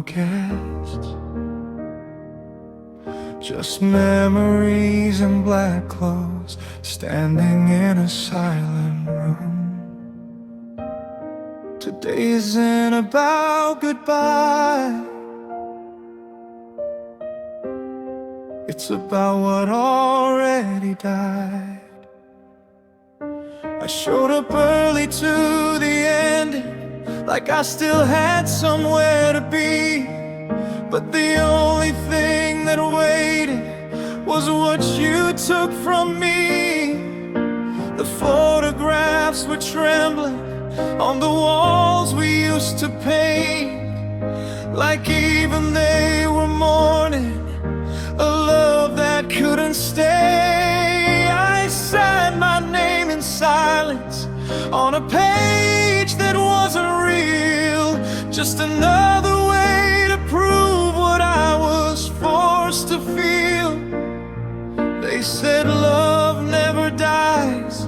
guests, just memories in black clothes, standing in a silent room. Today isn't about goodbye, it's about what already died. I showed up early to the ending, like I still had somewhere to be. But the only thing that waited was what you took from me. The photographs were trembling on the walls we used to paint, like even they were mourning a love that couldn't stay. I signed my name in silence on a page that wasn't real, just another way to prove what I was forced to feel. They said love never dies,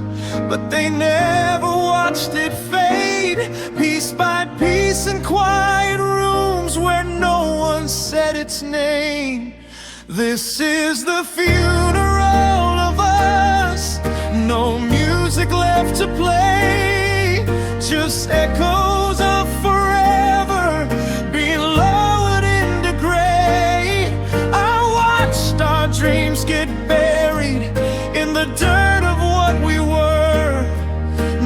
but they never watched it fade, piece by piece in quiet rooms where no one said its name. This is the funeral of us, no music left to play, just echoes of forever being lowered into gray. I watched our dreams get buried in the dirt of what we were.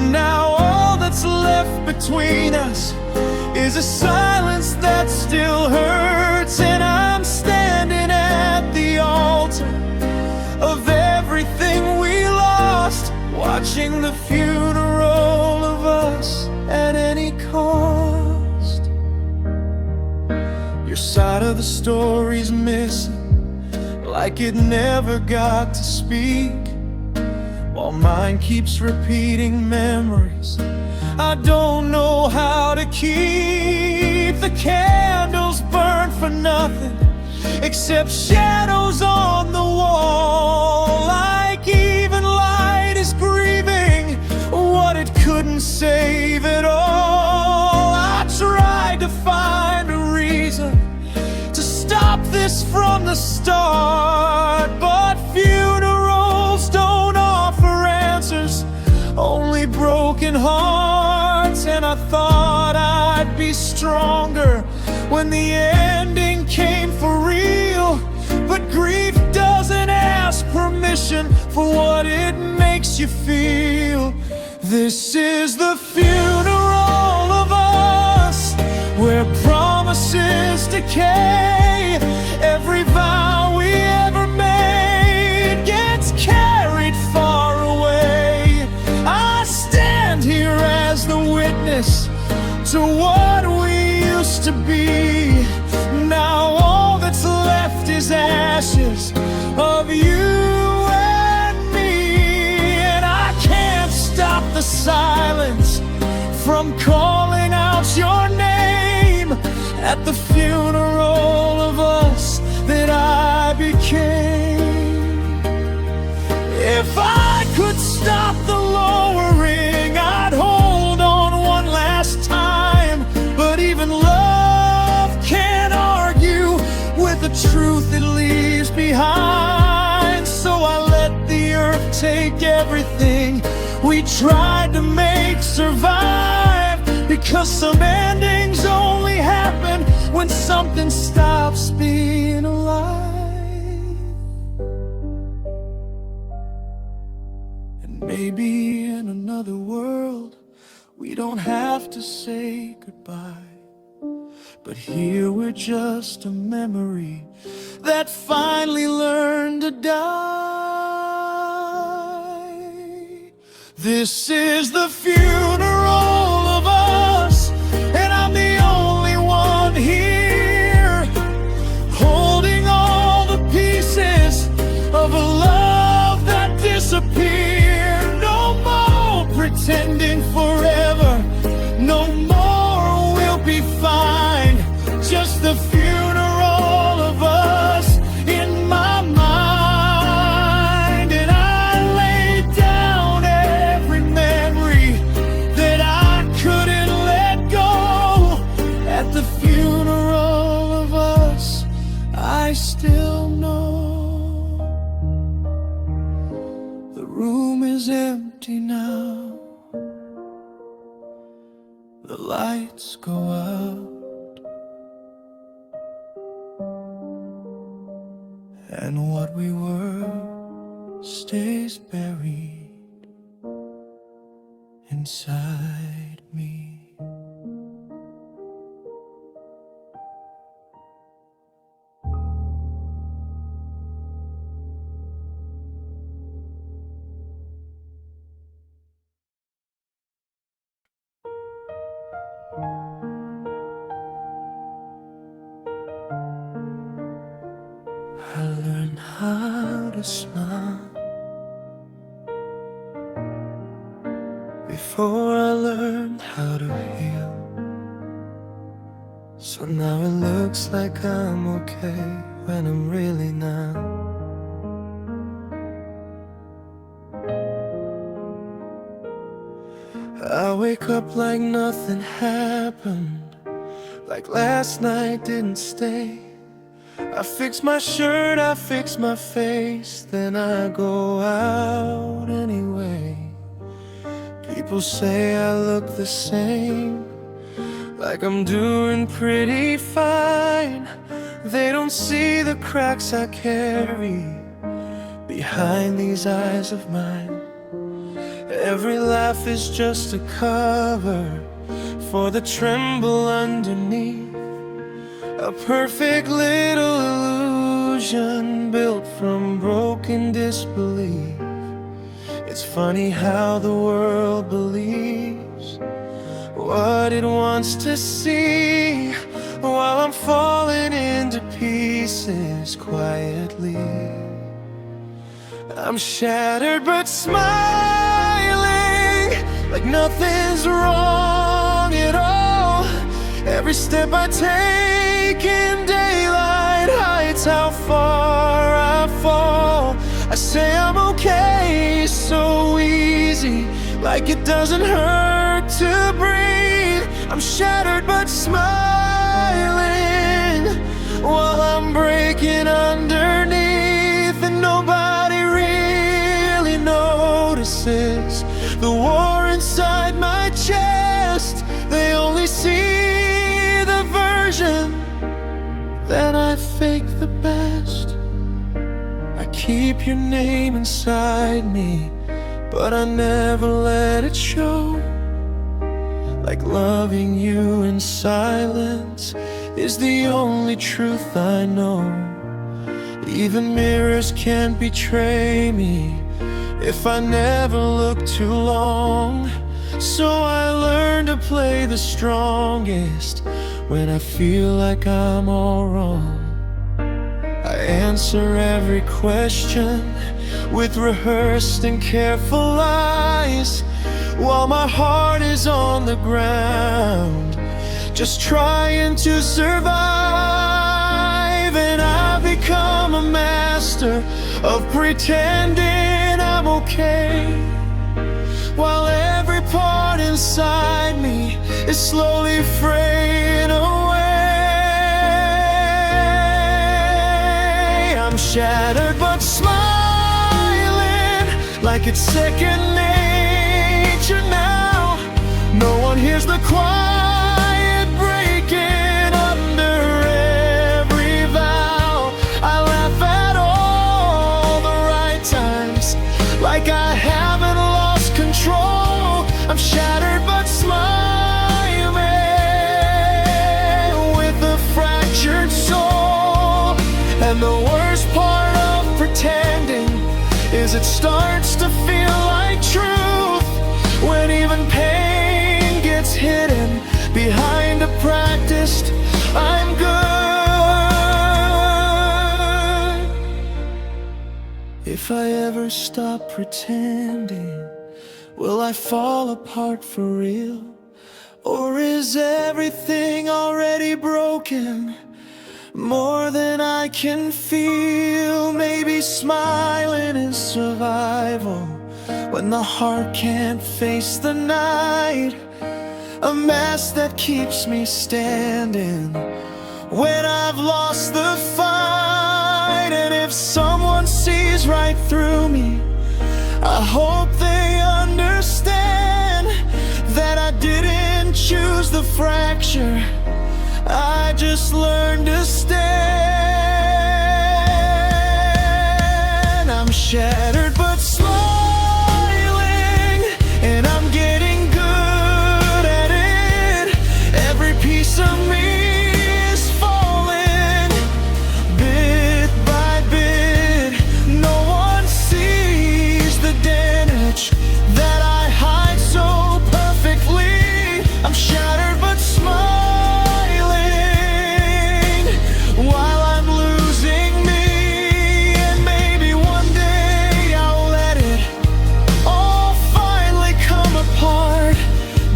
Now all that's left between us is a silence that still hurts, and I'm standing at the altar of everything we lost, watching the funeral of us at any cost. Your side of the story's missing, like it never got to speak, while mine keeps repeating memories I don't know how to keep. The candles burn for nothing except shadows on the wall, like even light is grieving what it couldn't save at all. I tried to find a reason to stop this from the start, but funerals don't offer answers, only broken hearts. And I thought I'd be stronger when the ending came for real, but grief doesn't ask permission for what it makes you feel. This is the funeral of us, where promises decay. Every vow we ever made gets carried far away. I stand here as the witness to what we used to be. Now all that's left is ashes of you and me, and I can't stop the silence from calling out your name at the funeral of us that I became. If I could stop the lowering, I'd hold on one last time, but even love can't argue with the truth it leaves behind. So I let the earth take everything we tried to make survive, because some endings only happen when something stops being alive. And maybe in another world we don't have to say goodbye, but here we're just a memory that finally learned to die. This is the funeral of us, and I'm the only one here, holding all the pieces of a love that disappeared. No more pretending forever, no more we'll be fine, just the funeral of us in my mind. And I lay down every memory the lights go out, and what we were stays buried inside me. I learned how to smile before I learned how to heal. So now it looks like I'm okay when I'm really not. I wake up like nothing happened, like last night didn't stay. I fix my shirt, I fix my face, then I go out anyway. People say I look the same, like I'm doing pretty fine. They don't see the cracks I carry behind these eyes of mine. Every laugh is just a cover for the tremble underneath. A perfect little illusion built from broken disbelief. It's funny how the world believes what it wants to see, while I'm falling into pieces quietly. I'm shattered but smiling, like nothing's wrong at all. Every step I take in daylight hides how far I fall. I say I'm okay so easy, like it doesn't hurt to breathe. I'm shattered but smiling, while I'm breaking underneath. And nobody really notices the war inside my chest. They only see the version that I fake the best. I keep your name inside me, but I never let it show. Like loving you in silence is the only truth I know. Even mirrors can't betray me if I never look too long. So I learn to play the strongest when I feel like I'm all wrong. I answer every question with rehearsed and careful lies, while my heart is on the ground, just trying to survive. And I've become a master of pretending I'm okay, while every part inside me is slowly fraying away. I'm shattered but smiling, like it's second nature now. No one hears the quiet breaking under every vow. I laugh at all the right times, like I haven't lost control. I'm shattered but smiling, with a fractured soul. And the worst part of pretending is it starts to feel like truth, when even pain gets hidden behind a practiced I'm good. If I ever stop pretending, will I fall apart for real? Or is everything already broken, more than I can feel? Maybe smiling is survival when the heart can't face the night, a mask that keeps me standing when I've lost the fight. And if someone sees right through me, I hope they understand that I didn't choose the fracture, I just learned to stand. I'm shattered but smiling, and I'm getting good at it. Every piece of me is falling, bit by bit. No one sees the damage that I hide so perfectly. I'm shattered but smiling while I'm losing me. And maybe one day I'll let it all finally come apart.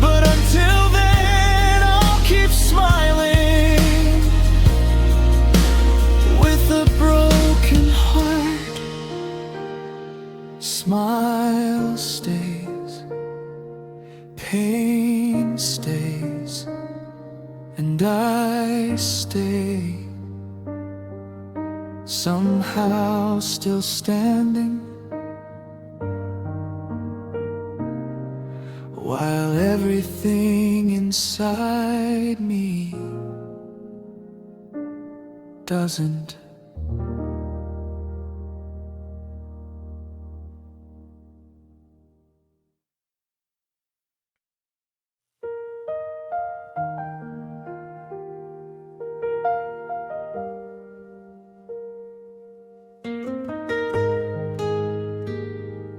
But until then, I'll keep smiling with a broken heart. Smile stays, pain stays, and I stay, somehow still standing, while everything inside me doesn't.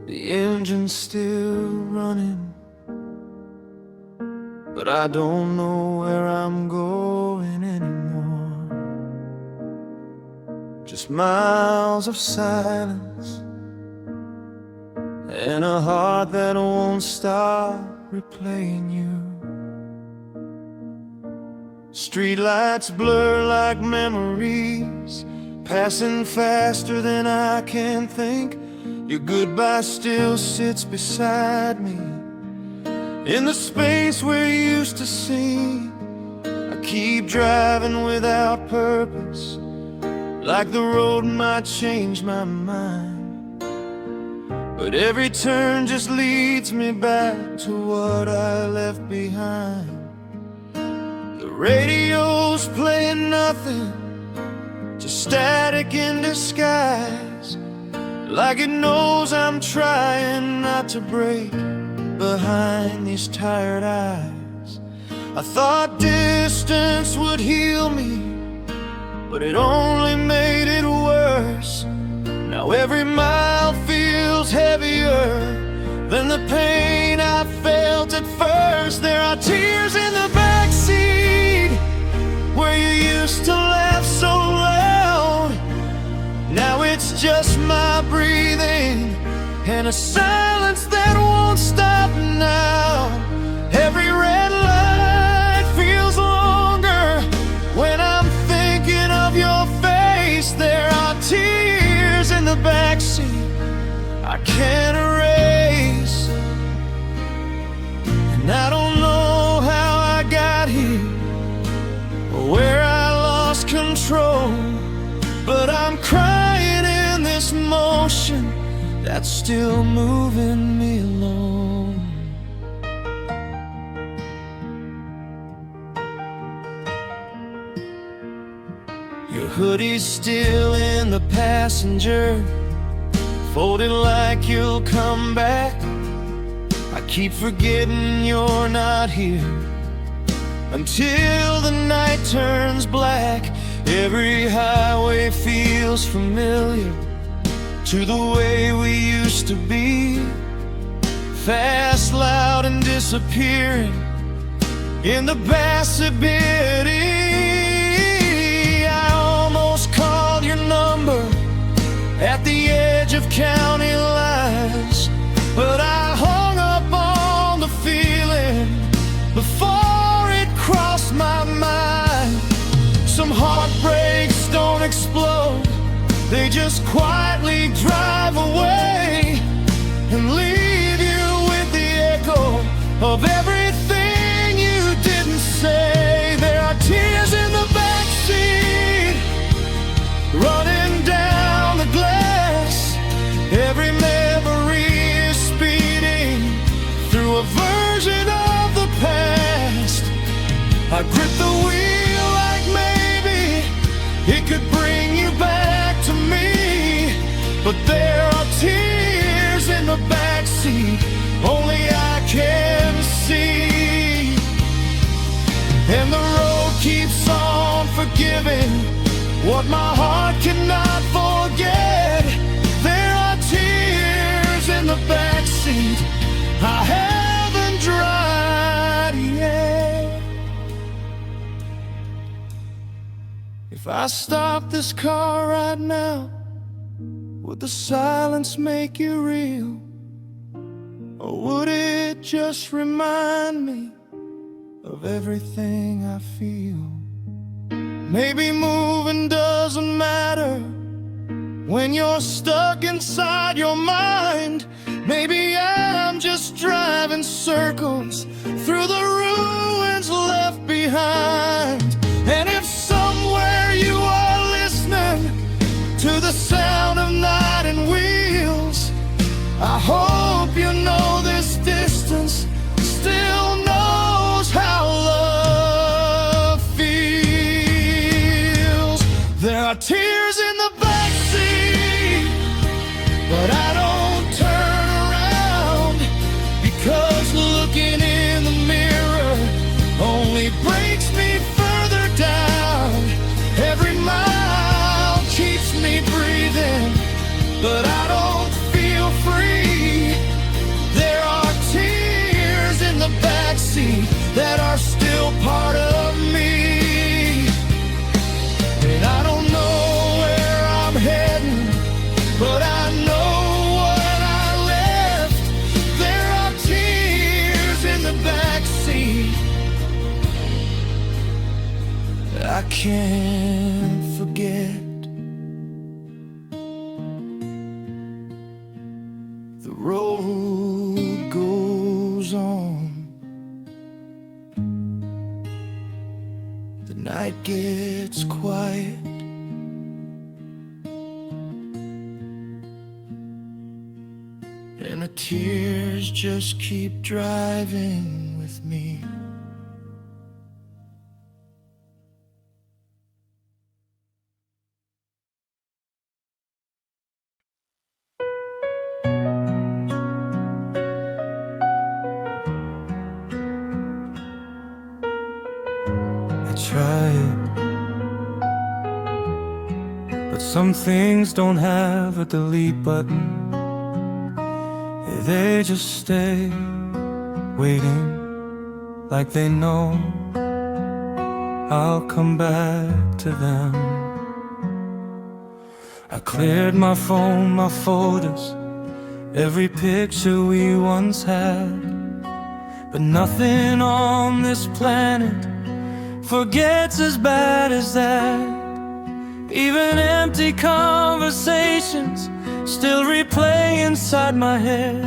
The engine's still running, but I don't know where I'm going anymore. Just miles of silence and a heart that won't stop replaying you. Streetlights blur like memories, passing faster than I can think. Your goodbye still sits beside me in the space where you used to sing. I keep driving without purpose, like the road might change my mind. But every turn just leads me back to what I left behind. The radio's playing nothing, just static in disguise, like it knows I'm trying not to break behind these tired eyes. I thought distance would heal me, but it only made it worse. Now every mile feels heavier than the pain I felt at first. There are tears in the backseat where you used to laugh so loud. Now it's just my breathing and a silence that won't stop now. Every red light feels longer when I'm thinking of your face. There are tears in the backseat I can't erase, and I don't know how I got here or where I lost control, but I'm crying in this motion that's still moving me along. Your hoodie's still in the passenger, folded like you'll come back. I keep forgetting you're not here until the night turns black. Every highway feels familiar to the way we used to be, fast, loud, and disappearing in the possibility. I almost called your number at the edge of county lines, but I hung up on the feeling before it crossed my mind. Some heartbreaks don't explode, they just quietly drive away and leave you with the echo of everything you didn't say. There are tears in the backseat running down the glass. Every memory is speeding through a version of the past. I grip the wheel like maybe it could bring you back to me. But there are tears in the backseat only I can see. And the road keeps on forgiving what my heart cannot forget. There are tears in the backseat I haven't dried yet. If I stop this car right now, would the silence make you real? Or would it just remind me of everything I feel? Maybe moving doesn't matter when you're stuck inside your mind. Maybe I'm just driving circles through the ruins left behind. And if somewhere you are listening to the sound of night and wheels, I hope you know this distance still knows how love feels. There are tears in the backseat, but I don't turn around, because looking in the mirror only breaks me further down. Every mile keeps me breathing, but I don't feel free. There are tears in the backseat that are still part of me. And I don't know where I'm heading, but I know what I left. There are tears in the backseat I can't forget. The road goes on, the night gets quiet, and the tears just keep driving with me. Try it, but some things don't have a delete button. They just stay waiting, like they know I'll come back to them. I cleared my phone, my photos, every picture we once had, but nothing on this planet forgets as bad as that. Even empty conversations still replay inside my head,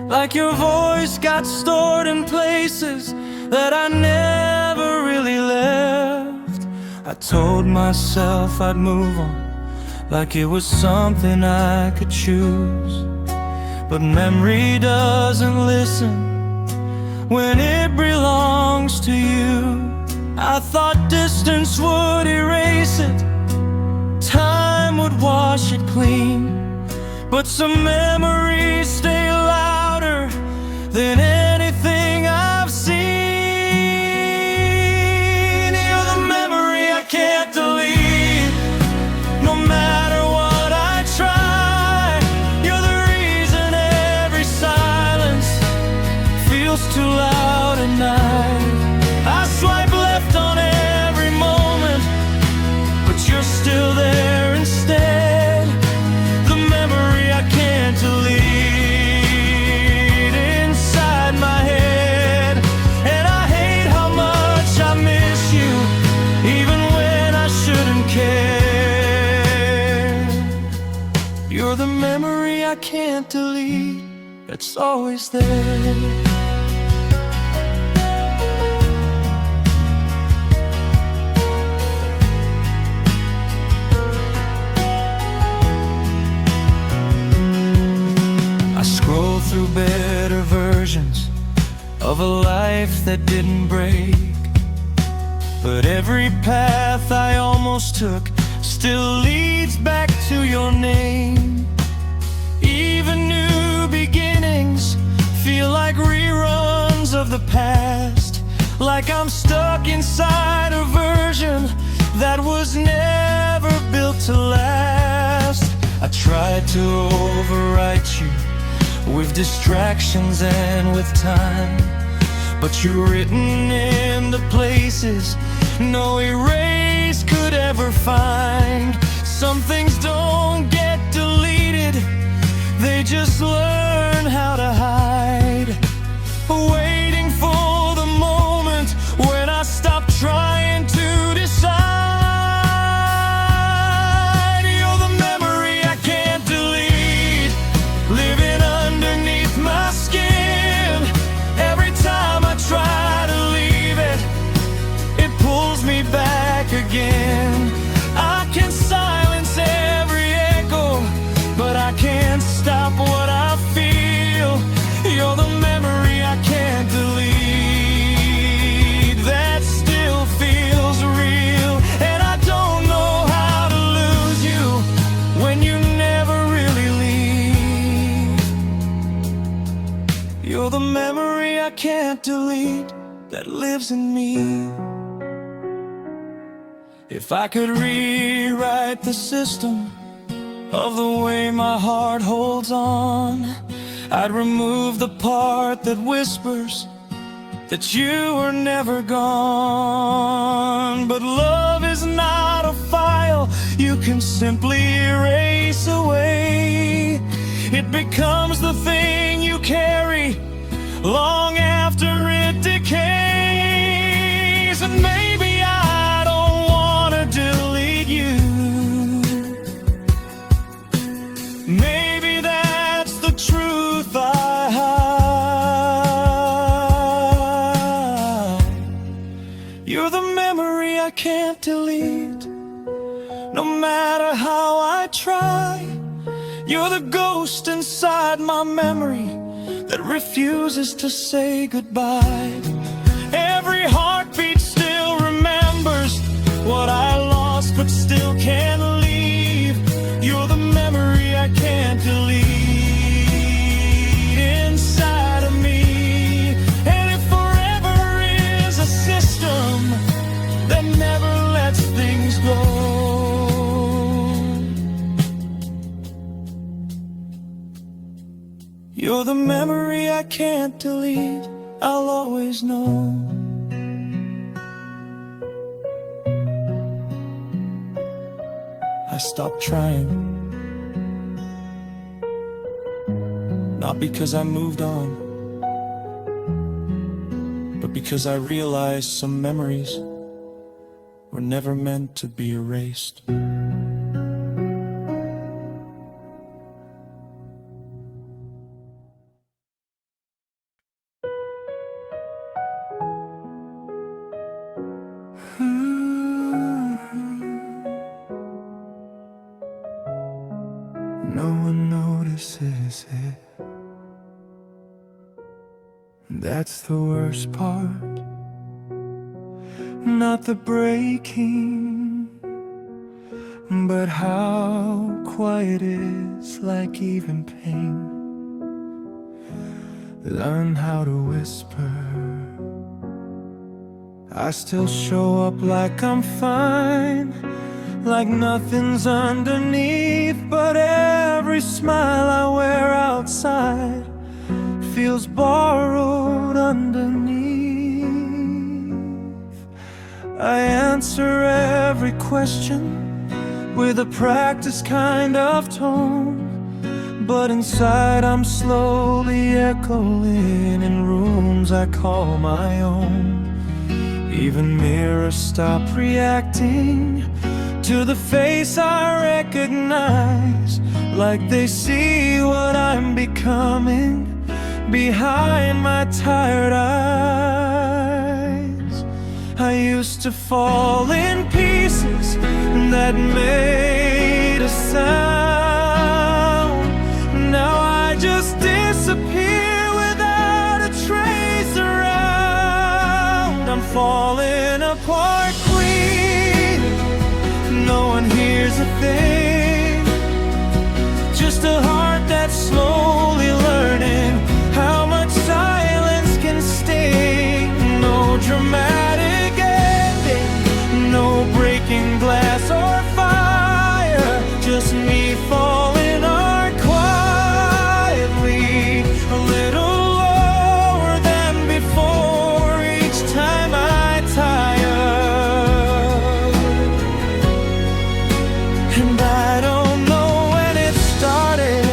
like your voice got stored in places that I never really left. I told myself I'd move on, like it was something I could choose. But memory doesn't listen when it belongs to you. I thought distance would erase it, time would wash it clean, but some memories stay louder than anything I've seen. You're the memory I can't delete, no matter what I try. You're the reason every silence feels too loud at night. I swipe left on every moment, but you're still there instead. The memory I can't delete inside my head. And I hate how much I miss you, even when I shouldn't care. You're the memory I can't delete, it's always there. Through better versions of a life that didn't break, but every path I almost took still leads back to your name. Even new beginnings feel like reruns of the past, like I'm stuck inside a version that was never built to last. I tried to overwrite you with distractions and with time, but you're written in the places no erase could ever find. Some things don't get deleted, they just learn how to hide. Waiting for the moment when I stop trying to decide. You're the memory I can't delete, living underneath my skin. Every time I try to leave it, it pulls me back again. I can silence every echo, but I can't stop what I feel. You're the memory I can't delete, that still feels real. And I don't know how to lose you when you never really leave. You're the memory I can't delete, that lives in me. If I could rewrite the system of the way my heart holds on, I'd remove the part that whispers that you were never gone. But love is not a file you can simply erase away. It becomes the thing you carry long after it decays. And maybe I don't want to delete you. Maybe that's the truth I hide. You're the memory I can't delete, no matter how I try. You're the ghost inside my memory that refuses to say goodbye. Every heartbeat still remembers what I lost but still can't leave. You're the memory I can't delete inside of me. And if forever is a system that never lets things go, you're the memory I can't delete, I'll always know. I stopped trying, not because I moved on, but because I realized some memories were never meant to be erased. No one notices it. That's the worst part. Not the breaking, but how quiet is like even pain. Learn how to whisper. I still show up like I'm fine, like nothing's underneath. But every smile I wear outside feels borrowed underneath. I answer every question with a practiced kind of tone, but inside I'm slowly echoing in rooms I call my own. Even mirrors stop reacting to the face I recognize, like they see what I'm becoming behind my tired eyes. I used to fall in pieces that made a sound. Now I just disappear without a trace around. I'm falling apart queen. No one hears a thing, just a heart that's slowly learning how much silence can sting. No dramatic ending, no breaking glass or fire, just me falling hard quietly, a little lower than before each time I tire. And I don't know when it started,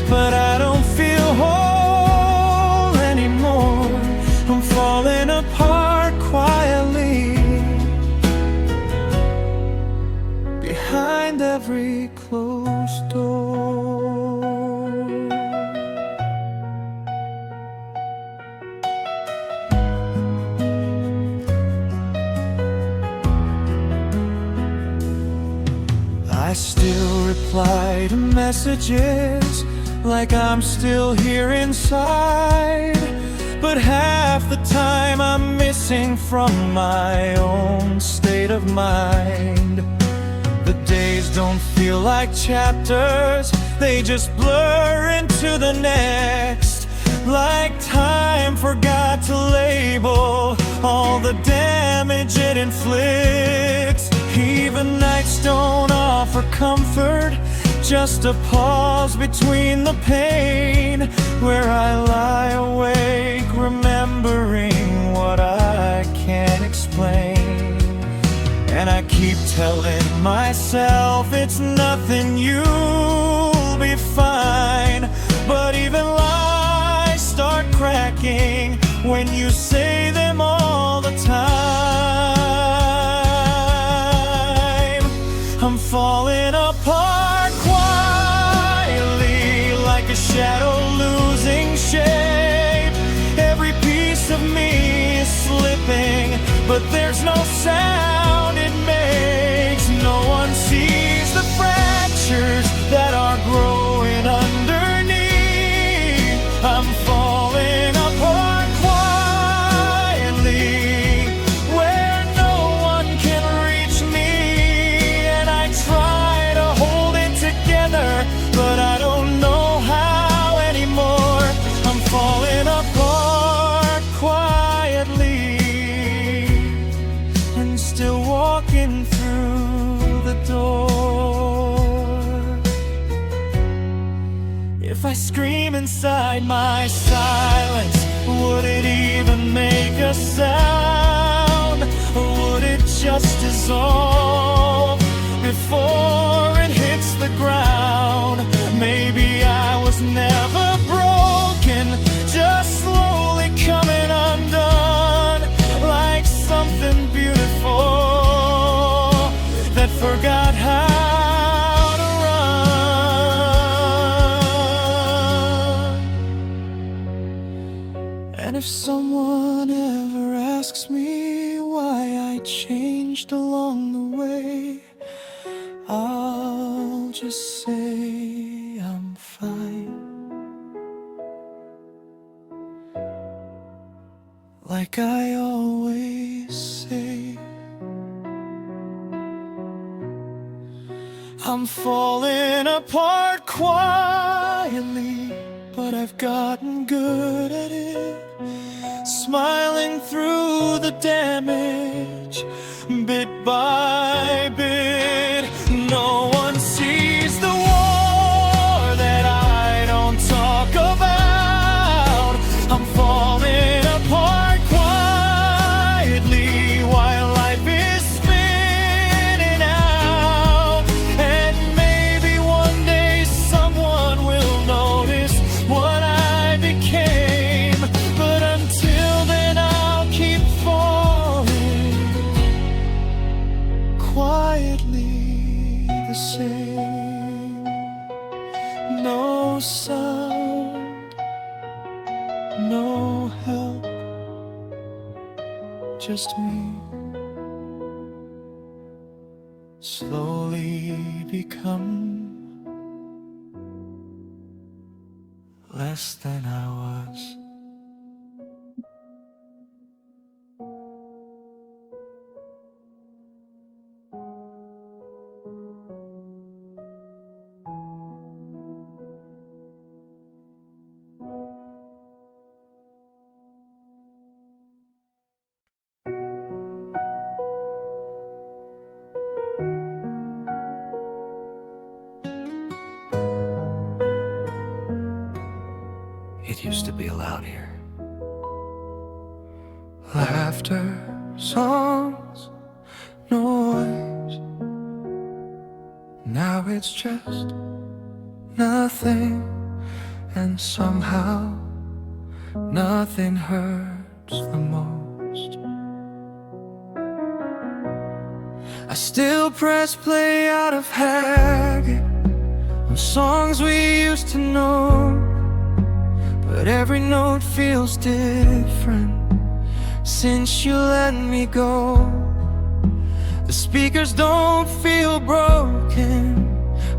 but I don't feel whole anymore. I'm falling apart quietly, behind every closed door. I still reply to messages like I'm still here inside, but half the time I'm missing from my own state of mind. The days don't feel like chapters, they just blur into the next, like time forgot to label all the damage it inflicts. Even nights don't offer comfort, just a pause between the pain, where I lie awake remembering what I can't explain. And I keep telling myself it's nothing, you'll be fine. But even lies start cracking when you say them all the time. I'm falling apart quietly, like a shadow losing shape. Every piece of me is slipping, but there's no sound it makes. No one sees the fractures that are growing underneath. I'm falling apart quietly, where no one can reach me. And I try to hold it together, but I don't know how anymore. I'm falling apart quietly, still walking through the door. If I scream inside my silence, would it even make a sound? Or would it just dissolve before it hits the ground? Maybe I was never broken, just slowly coming undone, like something beautiful that forgot how to run. And if someone ever asks me why I changed along the way, I'll just say I'm fine, like I always say. I'm falling apart quietly, but I've gotten good at it, smiling through the damage, bit by bit. No one sees the war that I don't talk about. I'm falling apart quietly while life is spinning out. And maybe one day someone will notice what I became, but until then I'll keep falling quietly the same. No sound, no help, just me, slowly become less than I was. used to be allowed here. Laughter, songs, noise. Now it's just nothing, and somehow nothing hurts the most. I still press play out of habit on songs we used to know, but every note feels different since you let me go. The speakers don't feel broken,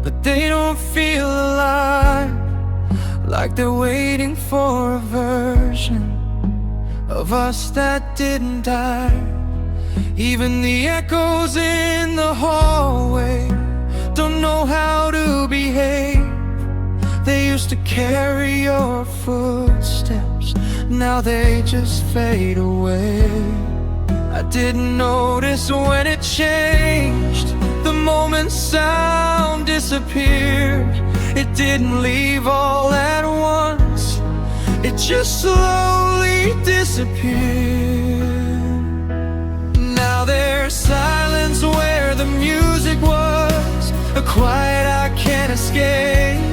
but they don't feel alive, like they're waiting for a version of us that didn't die. Even the echoes in the hallway don't know how to behave. They used to carry your footsteps, now they just fade away. I didn't notice when it changed. The moment sound disappeared, it didn't leave all at once, it just slowly disappeared. Now there's silence where the music was, a quiet I can't escape.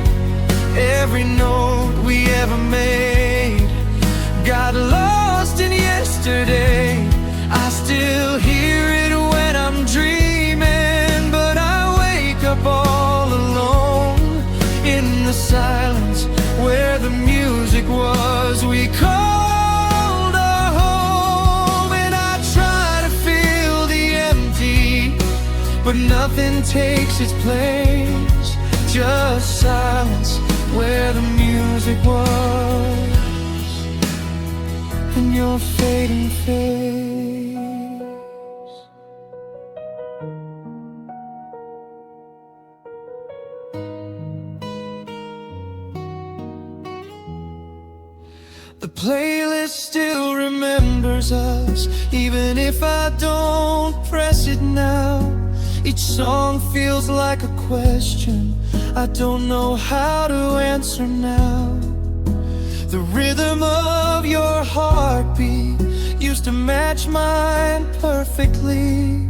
Every note we ever made got lost in yesterday. I still hear it when I'm dreaming, but I wake up all alone in the silence where the music was. We called our home, and I try to fill the empty, but nothing takes its place. Just silence where the music was, and your fading face. The playlist still remembers us, even if I don't press it now. Each song feels like a question I don't know how to answer now. The rhythm of your heartbeat used to match mine perfectly.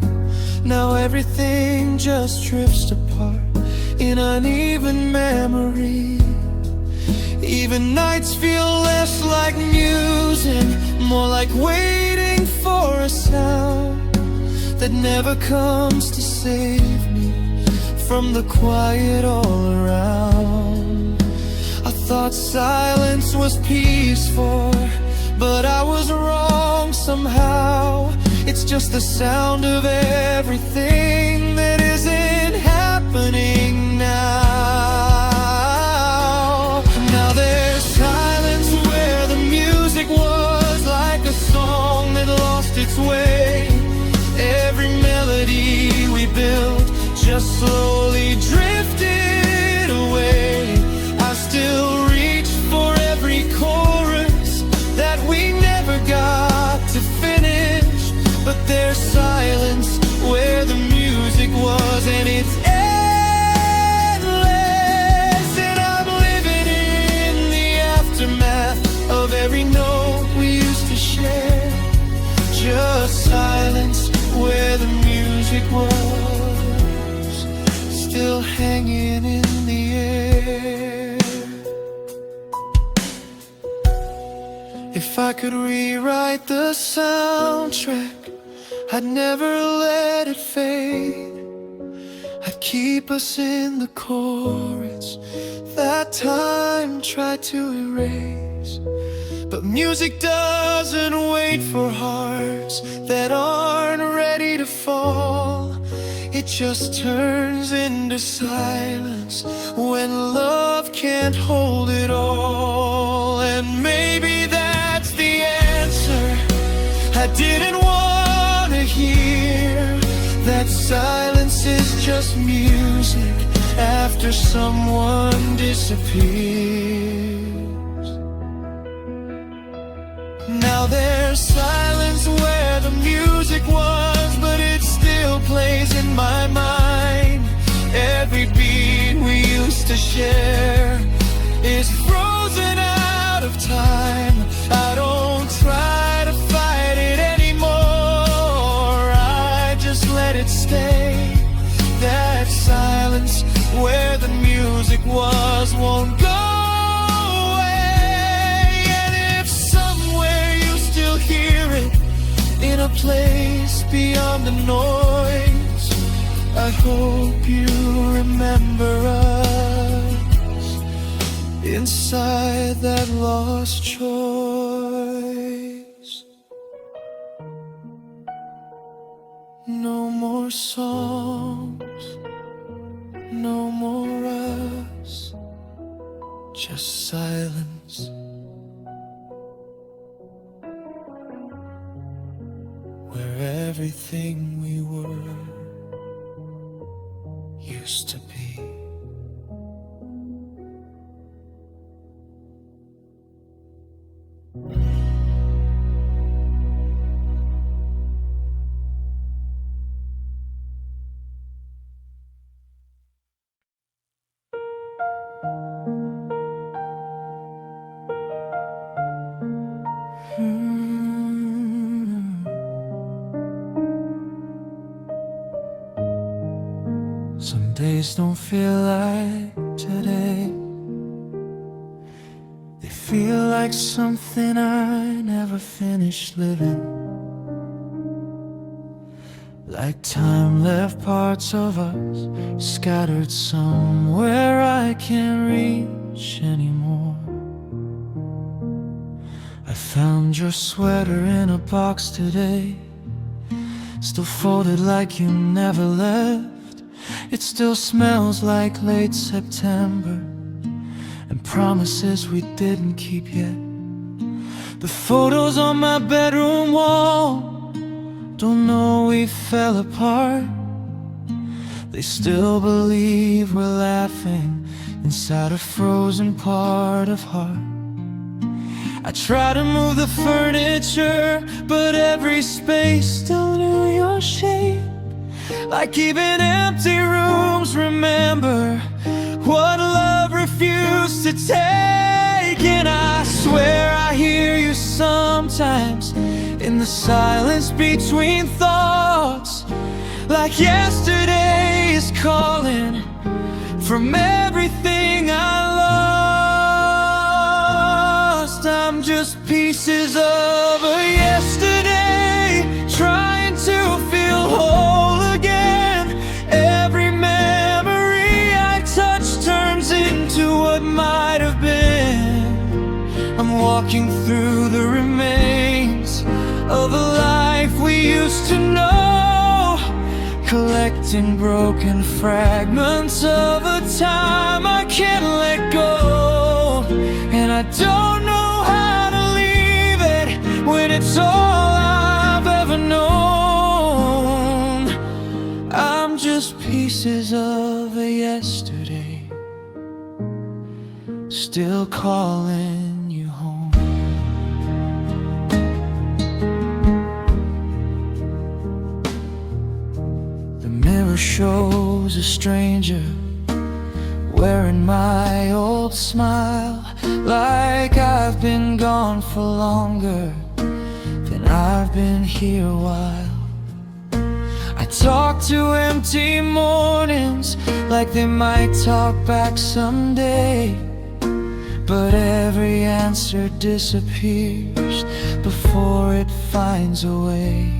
Now everything just drifts apart in uneven memory. Even nights feel less like music, more like waiting for a sound that never comes to save me from the quiet all around. I thought silence was peaceful, but I was wrong somehow. It's just the sound of everything that isn't happening now. Now there's silence where the music was, like a song that lost its way. Every melody we built just slowly drifted away. I still reach for every chorus that we never got to finish, but there's silence where the music was, and it's endless. And I'm living in the aftermath of every note we used to share. Just silence where the music was, still hanging in the air. If I could rewrite the soundtrack, I'd never let it fade. I'd keep us in the chorus that time tried to erase. But music doesn't wait for hearts that aren't ready to fall. It just turns into silence when love can't hold it all. And maybe that's the answer I didn't want to hear, that silence is just music after someone disappears. Now there's silence where the music was, but it still plays in my mind. Every beat we used to share is frozen out of time. it stay. That silence where the music was won't go away. And if somewhere you still hear it, in a place beyond the noise, I hope you remember us inside that lost choice. No more songs, no more us, just silence. Where everything we were used to be. Some days don't feel like today. They feel like something I never finished living. Like time left parts of us scattered somewhere I can't reach anymore. I found your sweater in a box today, still folded like you never left. It still smells like late September and promises we didn't keep yet. The photos on my bedroom wall don't know we fell apart. They still believe we're laughing inside a frozen part of heart. I try to move the furniture, but every space still knew your shape. Like even empty rooms remember what love refused to take. And I swear I hear you sometimes in the silence between thoughts, like yesterday is calling from everything I lost. I'm just pieces of a yesterday, trying to feel whole again. Every memory I touch turns into what might have been. I'm walking through the remains of a life we used to know, collecting broken fragments of a time I can't let go. And I don't know how to leave it when it's all I've ever known. I'm just pieces of a yesterday, still calling you home. The mirror shows a stranger wearing my old smile, like I've been gone for longer than I've been here a while. I talk to empty mornings like they might talk back someday, but every answer disappears before it finds a way.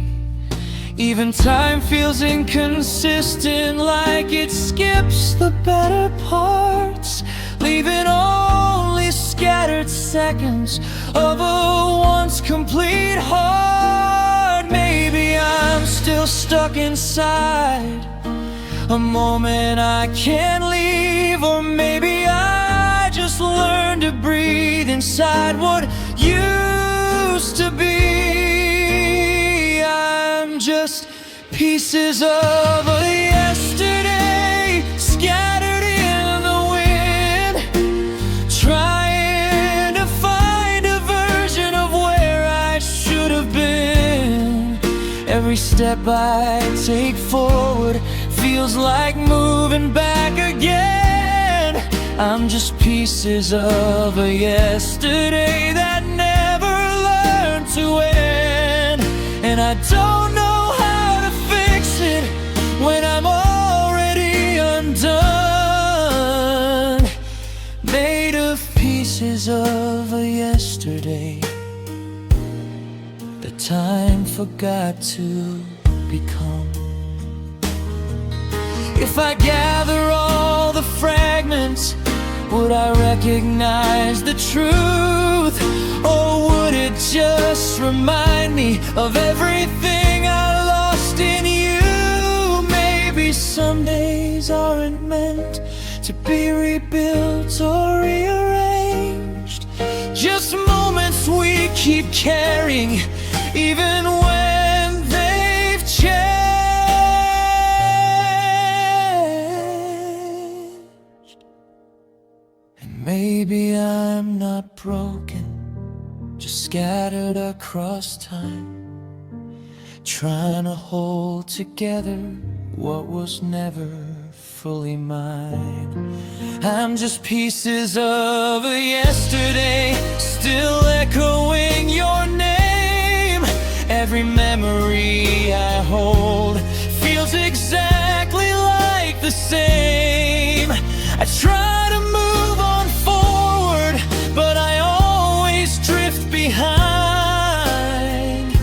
Even time feels inconsistent, like it skips the better parts, leaving only scattered seconds of a once complete heart. Maybe I'm still stuck inside a moment I can't leave, or maybe I just learned to breathe inside what used to be. I'm just pieces of a yesterday, scattered in the wind, trying to find a version of where I should have been. Every step I take forward feels like moving back again. I'm just pieces of a yesterday that never learned to end. And I don't know how to fix it, time forgot to become. If I gather all the fragments, would I recognize the truth? Or would it just remind me of everything I lost in you? Maybe some days aren't meant to be rebuilt or rearranged, just moments we keep carrying, even when they've changed. And maybe I'm not broken, just scattered across time, trying to hold together what was never fully mine. I'm just pieces of a yesterday, still echoing your name. Every memory I hold feels exactly like the same. I try to move on forward, but I always drift behind.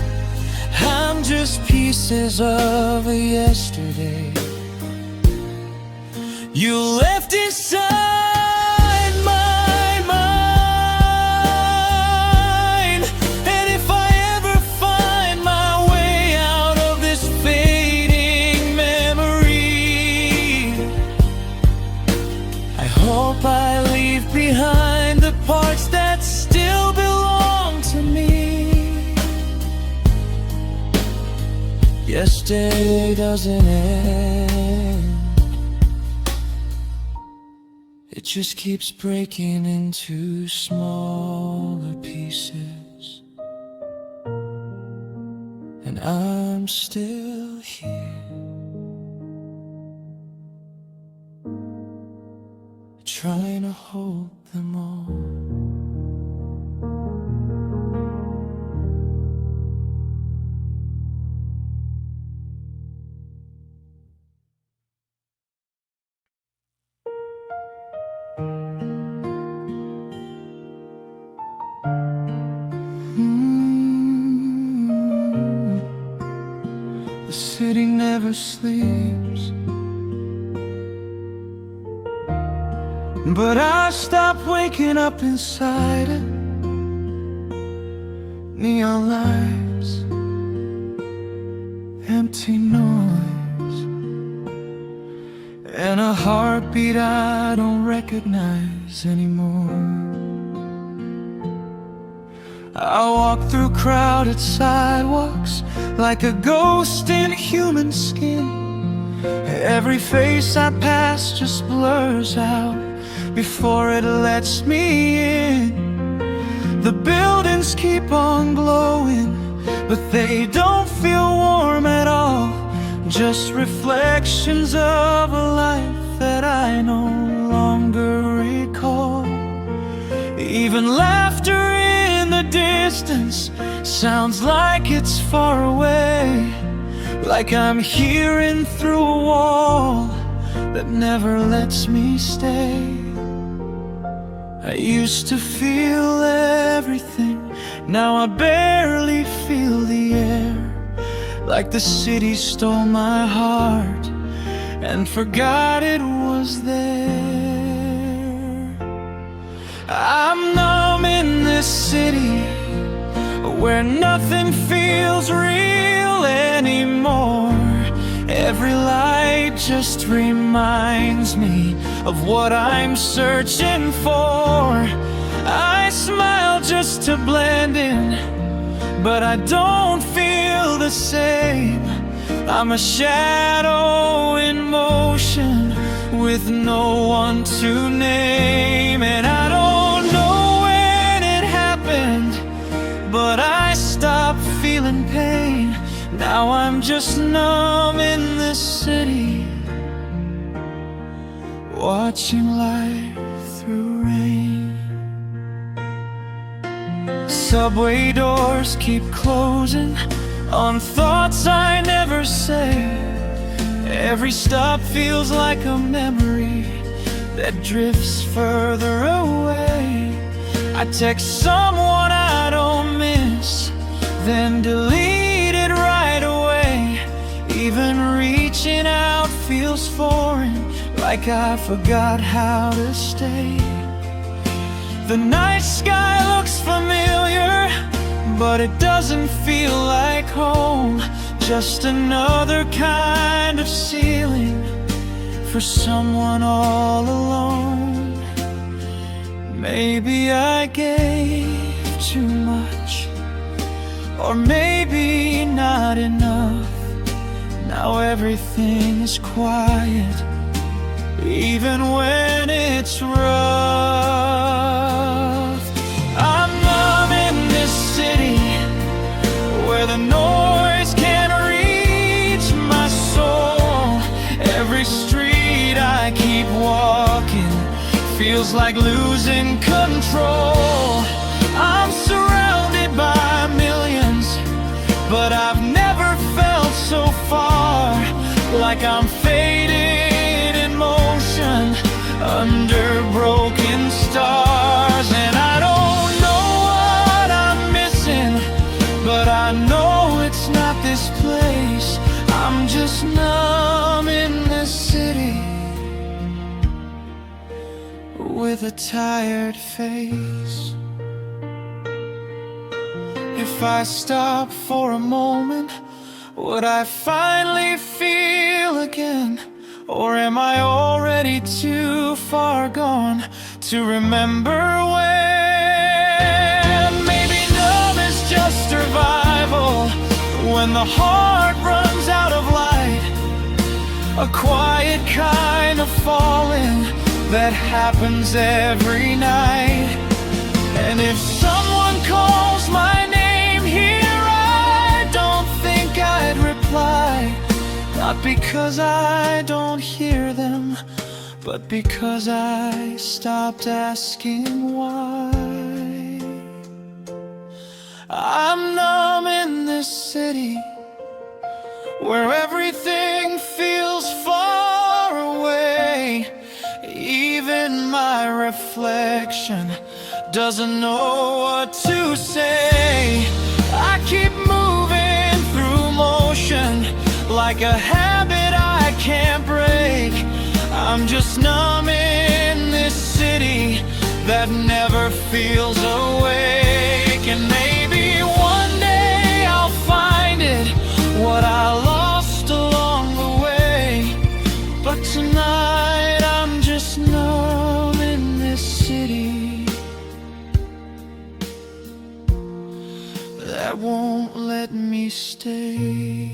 I'm just pieces of a yesterday you left inside my mind. And if I ever find my way out of this fading memory, I hope I leave behind the parts that still belong to me. Yesterday doesn't end, it just keeps breaking into smaller pieces. And I'm still here, trying to hold them all. The city never sleeps, but I stopped waking up inside it. Neon lights, empty noise, and a heartbeat I don't recognize anymore. I walk through crowded sidewalks like a ghost in human skin. Every face I pass just blurs out before it lets me in. The buildings keep on glowing, but they don't feel warm at all, just reflections of a life that I no longer recall. Even laughter in the distance sounds like it's far away, like I'm hearing through a wall that never lets me stay. I used to feel everything, now I barely feel the air, like the city stole my heart and forgot it was there. I'm numb in this city where nothing feels real anymore. Every light just reminds me of what I'm searching for. I smile just to blend in, but I don't feel the same. I'm a shadow in motion with no one to name. And I don't know when it happened, but I stopped feeling pain. Now I'm just numb in this city, watching life through rain. Subway doors keep closing on thoughts I never say. Every stop feels like a memory that drifts further away. I text someone I don't miss, then delete it right away. Even reaching out feels foreign, like I forgot how to stay. The night sky looks familiar, but it doesn't feel like home. Just another kind of ceiling for someone all alone. Maybe I gave too much, or maybe not enough. Now everything is quiet, even when it's rough. I'm numb in this city, where the noise can't reach my soul. Every street I keep walking feels like losing control. I'm surrounded by millions, but I've never felt so far, like I'm fading in motion under broken stars. And I don't know what I'm missing, but I know it's not this place. I'm just numb in this city, with a tired face. If I stop for a moment, would I finally feel again? Or am I already too far gone to remember when? Maybe numb is just survival, when the heart runs out of light. A quiet kind of falling that happens every night. And if someone calls my name here, I don't think I'd reply. Not because I don't hear them, but because I stopped asking why. I'm numb in this city, where everything feels far away. Even my reflection doesn't know what to say. I keep moving through motion, like a habit I can't break. I'm just numb in this city that never feels awake. And maybe one day I'll find it, what I lost along the way. But tonight I'm just numb in this city that won't let me stay.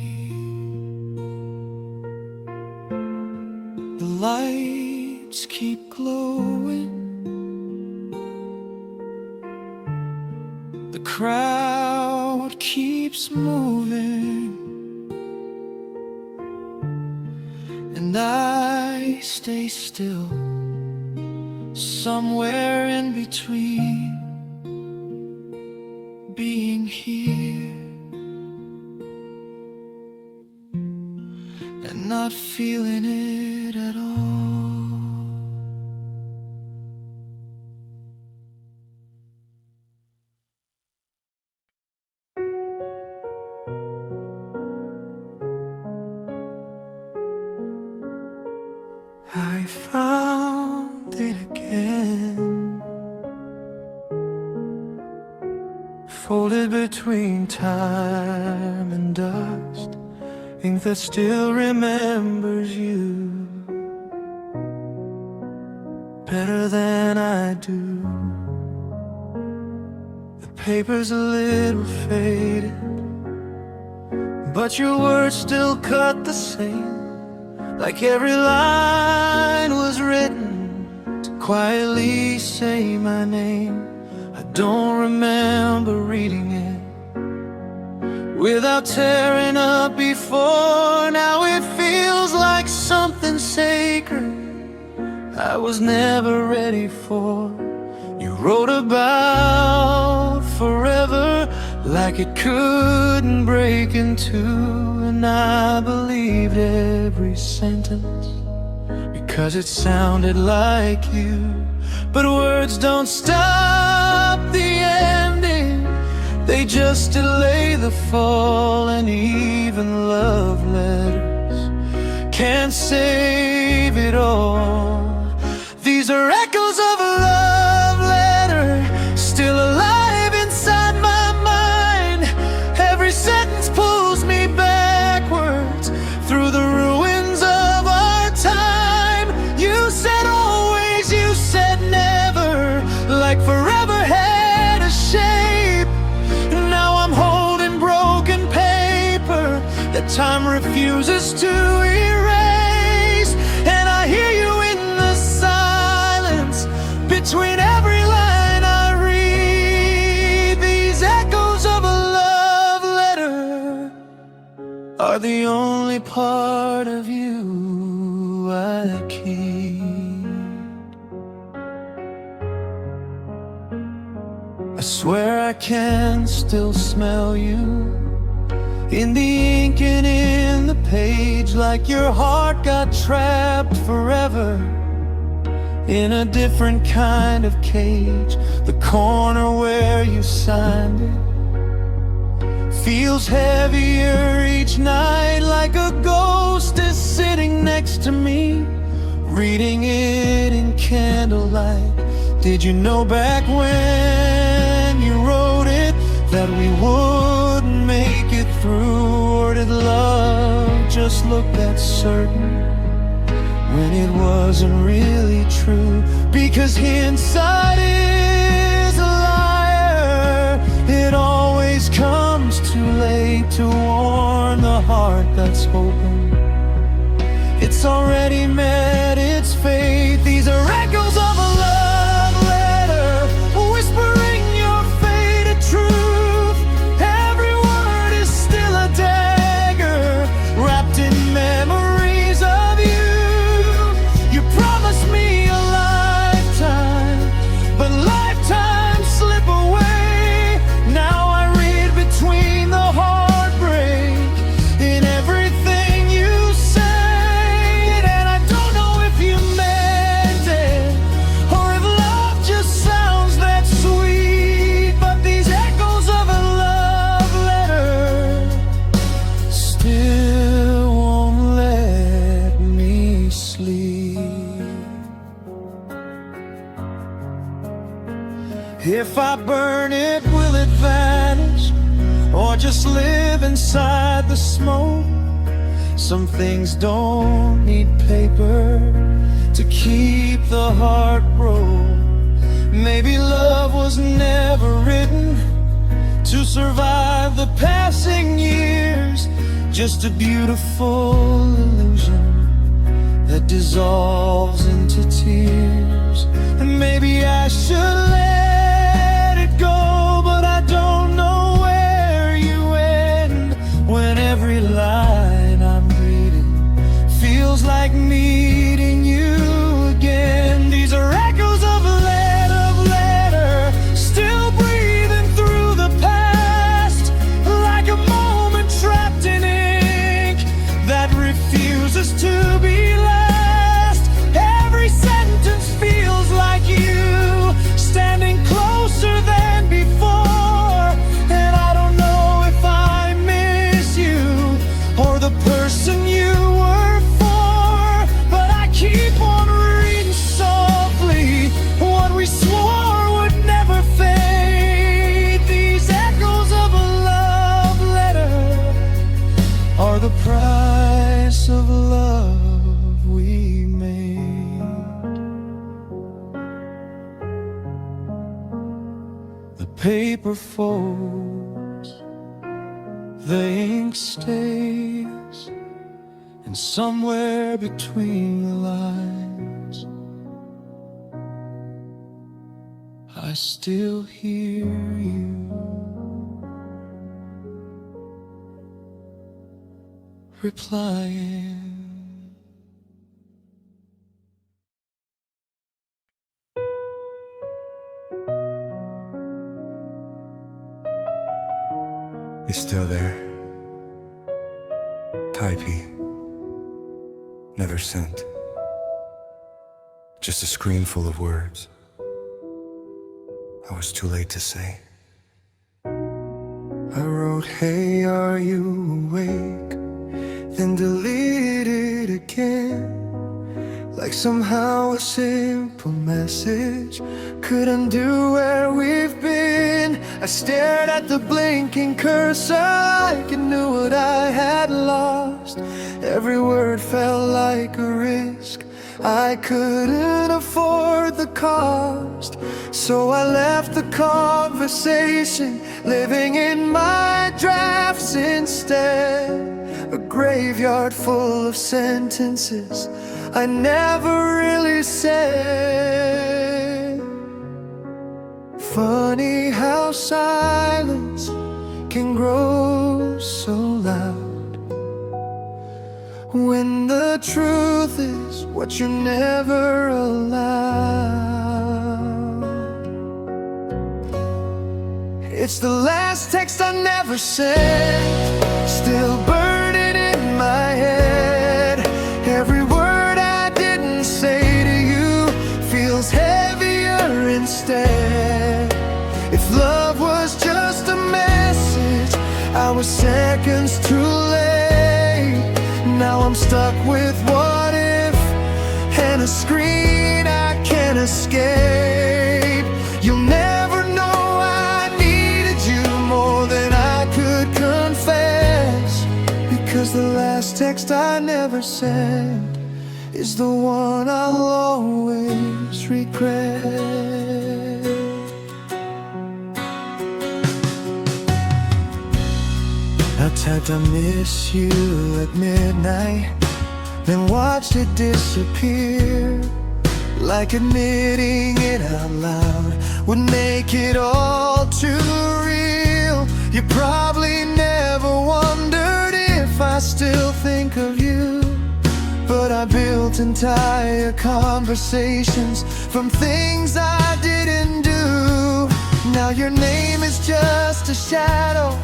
The lights keep glowing, the crowd keeps moving, and I stay still, somewhere in between being here and not feeling it at all. I found it again, folded between time and dust, ink that still remembers you better than I do. The paper's a little faded, but your words still cut the same, like every line was written to quietly say my name. I don't remember reading it without tearing up before. Now it feels like something sacred I was never ready for. You wrote about forever like it couldn't break in two, and I believed every sentence because it sounded like you. But words don't stop the ending, They just delay the fall, and even love letters can't save it all. These are echoes of a love letter, still alive inside my mind. Every sentence pulls me backwards through the ruins of our time. You said always, you said never, like forever had a shape. Now I'm holding broken paper that time refuses to erase. And I hear you in the silence between every line I read. These echoes of a love letter are the only part of you I keep. I swear I can still smell you in the ink and in the page, like your heart got trapped forever in a different kind of cage. The corner where you signed it feels heavier each night, like a ghost is sitting next to me, reading it in candlelight. Did you know back when you wrote it that we wouldn't make it through? Or did love just look that certain when it wasn't really true? Because hindsight is a liar. It always comes too late to warn the heart that's hoping it's already met its fate. These are echoes of a love letter, whispering your faded truth. Every word is still a dagger, wrapped in memories of you. You promised me a lifetime, but lifetimes slip away. Now I read between the heartbreak in everything you say. And I don't know if you meant it, or if love just sounds that sweet. But these echoes of a love letter still won't let me sleep. If I burn it, will it vanish, or just live inside the smoke? Some things don't need paper to keep the heart broke. Maybe love was never written to survive the passing years, just a beautiful illusion that dissolves into tears. And maybe I should let it go, but I don't know where you end when every line I'm reading feels like meeting you again. These are echoes of a letter, still breathing through the past, like a moment trapped in ink that refuses to be last. Every sentence feels like you, standing closer than before. And I don't know if I miss you or the person you were for, but I keep on reading softly what we swore would never fade. These echoes of a love letter are the price of love we made. The paper folds, the ink stays, and somewhere between the lines I still hear you replying. It's still there. Typey. Never sent. Just a screen full of words I was too late to say. I wrote, hey, are you awake? Then deleted again. Like somehow a simple message could undo where we've been. I stared at the blinking cursor like it knew what I had lost. Every word felt like a risk. I couldn't afford the cost. So I left the conversation, living in my drafts instead. A graveyard full of sentences I never really said. Funny how silence can grow so loud, when the truth is what you never allowed. It's the last text I never sent, still burning in my head. Every word I didn't say to you feels heavier instead. If love was just a message, I was seconds too late. Now I'm stuck with what if, and a screen I can't escape. You'll never know I needed you more than I could confess, because the last text I never sent is the one I'll always regret. I typed I miss you at midnight, then watched it disappear. Like admitting it out loud would make it all too real. You probably never wondered if I still think of you, but I built entire conversations from things I didn't do. Now your name is just a shadow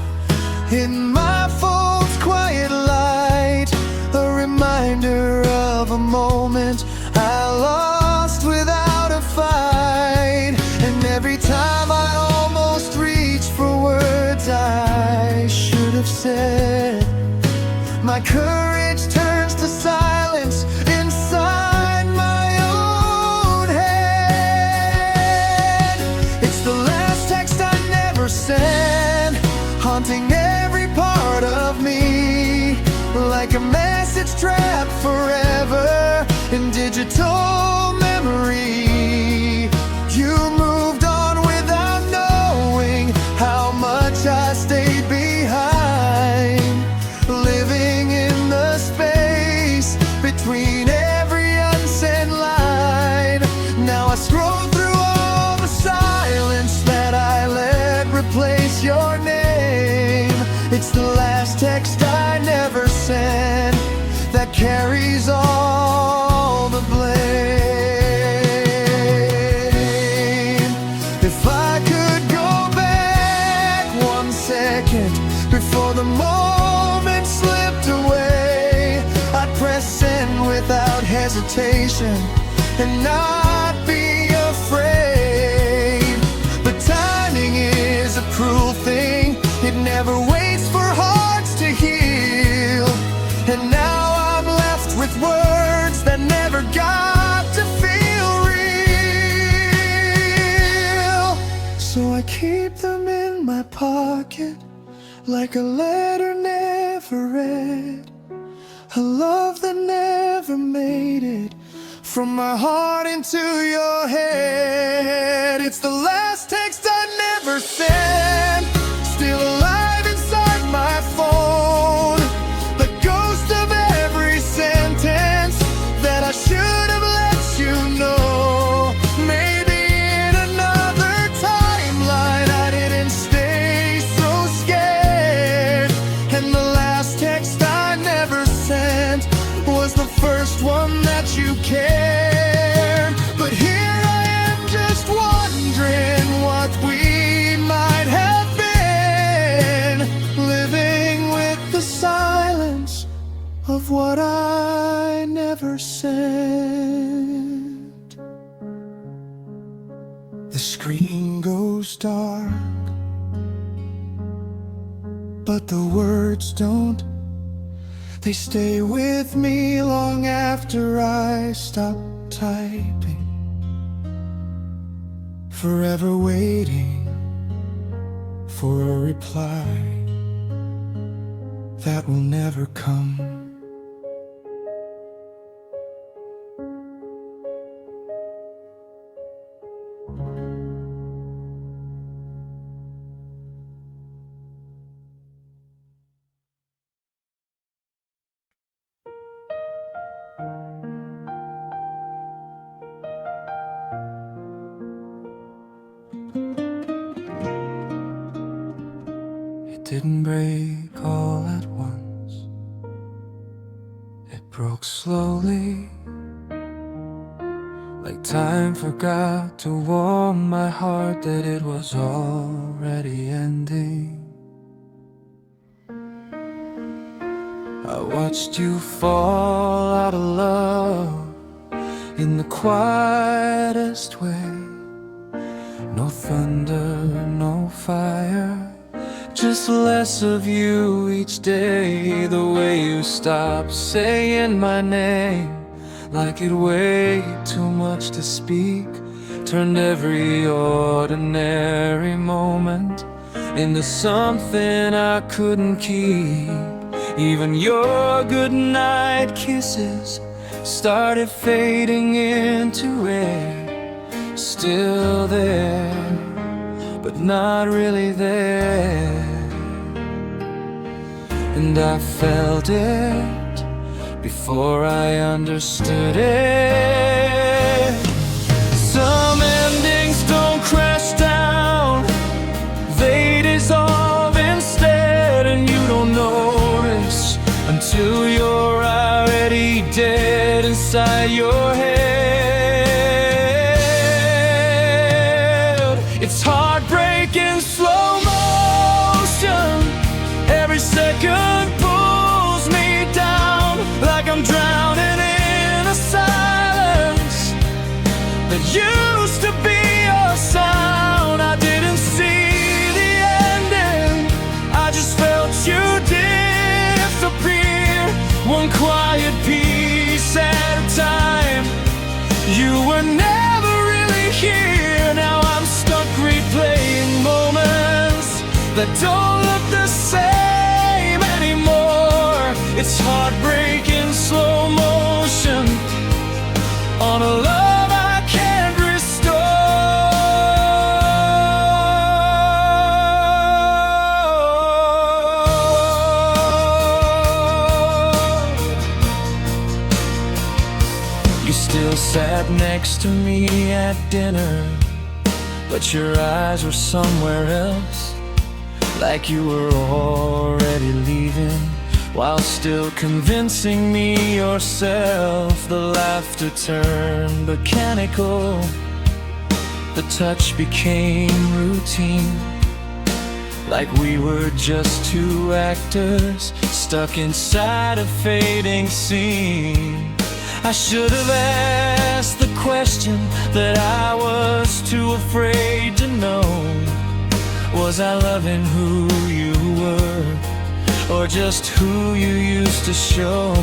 in my phone's quiet light, a reminder of a moment I lost without a fight. And every time I almost reach for words I should have said, my courage turns to silence inside my own head. It's the last text I never sent, haunting every part of me, like a message trapped forever in digital memory. You moved on without knowing how much I stayed behind, living in the space between every unsent line. Now I scroll through all the silence that I let replace your name. It's the last text I never sent that carries all the blame. If I could go back 1 second before the moment slipped away, I'd press send without hesitation and not be afraid. But timing is a cruel thing, it never waits for hearts to heal. And now I'm left with words that never got to feel real. So I keep them in my pocket, like a letter never read, a love that never made it from my heart into your head. It's the last text I never sent, still alive inside my phone, the ghost of every sentence that I should have let you know. Maybe in another timeline I didn't stay so scared, and the last text I never sent was the first one that you cared. But here I am just wondering what we might have been, living with the silence of what I never sent. The screen goes dark, but the words don't. They stay with me long after I stop typing, forever waiting for a reply that will never come. It didn't break all at once. It broke slowly, like time forgot to warn my heart that it was already ending. I watched you fall out of love in the quietest way. No thunder, no fire, just less of you each day. The way you stopped saying my name, like it weighed too much to speak, turned every ordinary moment into something I couldn't keep. Even your goodnight kisses started fading into air. Still there, but not really there. And I felt it before I understood it. Some endings don't crash down, they dissolve instead. And you don't notice until you're already dead inside your head. It's heartbreak in slow motion. Every second pulls me down, like I'm drowning in a silence that used to be your sound. I didn't see the ending, I just felt you disappear, one quiet piece at a time. You were never really here. Now I'm stuck replaying moments that don't look the same anymore. It's heartbreak in slow motion on a love I can't restore. You still sat next to me at dinner, but your eyes were somewhere else, like you were already leaving, while still convincing me yourself. The laughter turned mechanical, the touch became routine, like we were just two actors stuck inside a fading scene. I should have asked the question that I was too afraid to know. Was I loving who you were, or just who you used to show?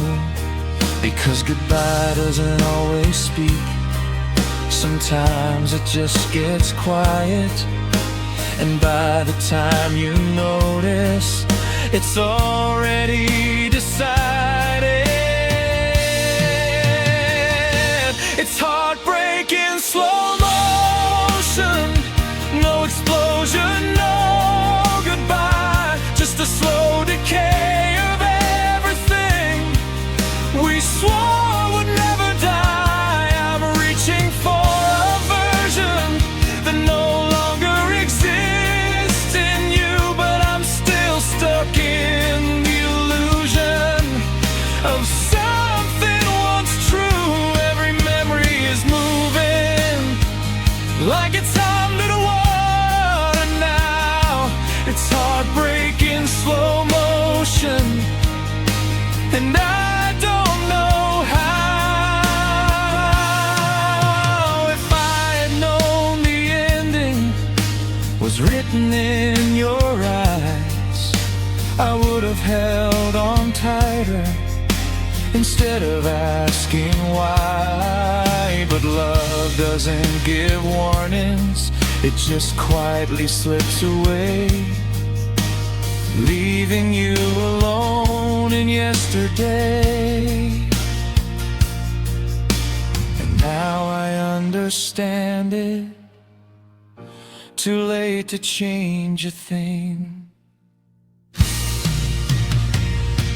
Because goodbye doesn't always speak, sometimes it just gets quiet. And by the time you notice, it's already decided. It's heartbreak in slow motion, no explosion, no goodbye, just a slow decay of everything we swore would never die. I'm reaching for a version that no longer exists in you, but I'm still stuck in the illusion of something once true. Every memory is moving like it's under the water now. It's heartbreak in slow motion, and I don't know how have held on tighter instead of asking why. But love doesn't give warnings, it just quietly slips away, leaving you alone in yesterday. And now I understand it, too late to change a thing.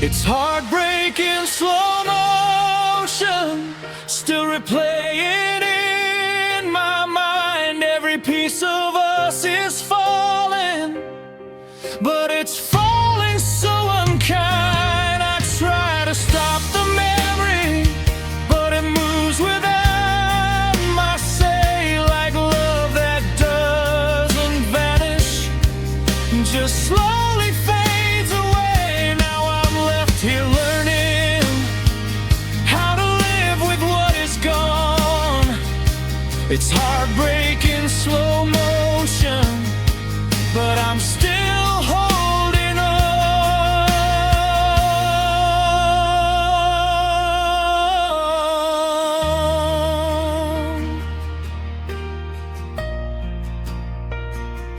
It's heartbreaking slow motion, still replaying in my mind. Every piece of us is falling, but it's falling so unkind. I try to stop the memory, but it moves without my say, like love that doesn't vanish, just slowly fades away. Now I'm left here learning how to live with what is gone. It's heartbreaking slow motion, but I'm still holding on.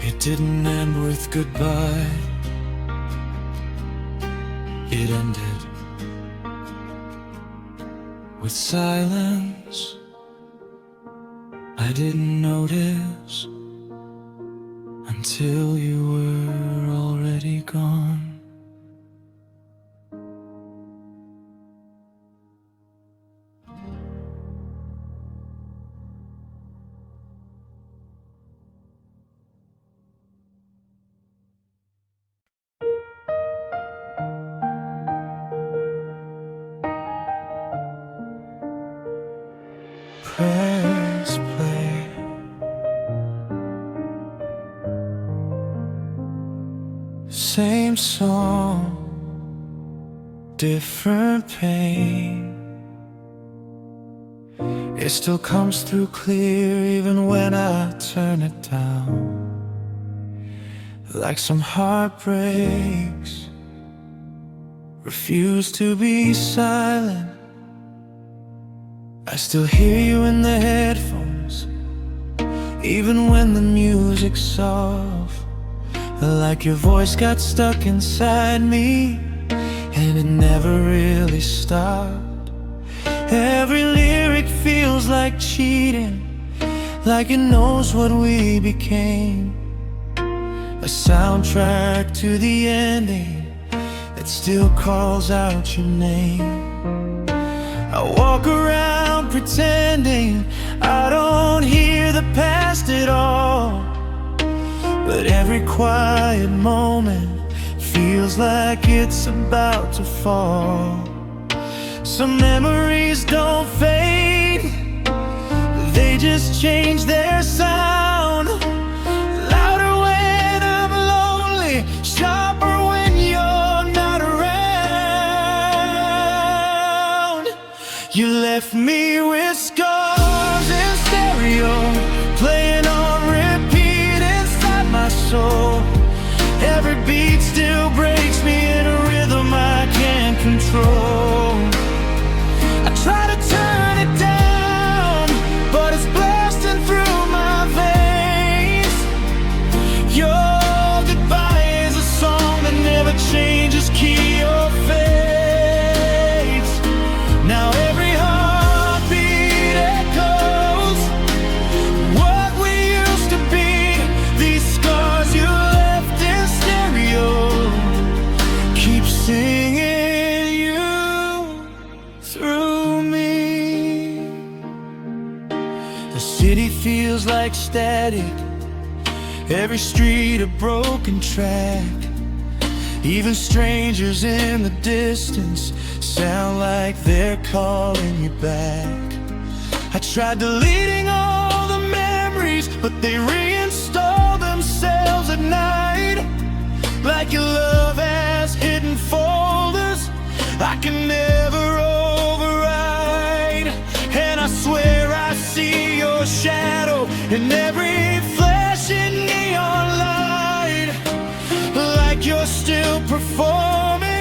It didn't end with goodbye, it ended with silence. I didn't notice until you were already gone. Press play. Same song, different pain. It still comes through clear even when I turn it down. Like some heartbreaks refuse to be silent. I still hear you in the headphones, even when the music's soft. Like your voice got stuck inside me, and it never really stopped. Every lyric feels like cheating, like it knows what we became. A soundtrack to the ending that still calls out your name. I walk around pretending I don't hear the past at all, but every quiet moment feels like it's about to fall. Some memories don't fade, they just change their sound. Louder when I'm lonely, sharper when you're not around. You left me with scars in stereo, playing on repeat inside my soul. Every beat still breaks me in a rhythm I can't control. I try to turn it down, but it's blasting through my veins. Your goodbye is a song that never changes key or fades. Now every heartbeat echoes what we used to be. These scars you left in stereo keep singing you through me. The city feels like static, every street a broken track. Even strangers in the distance sound like they're calling you back. I tried deleting all the memories, but they reinstall themselves at night. Like your love has hidden folders I can never override. And I swear I see your shadow in every flashing neon light. Like you're still performing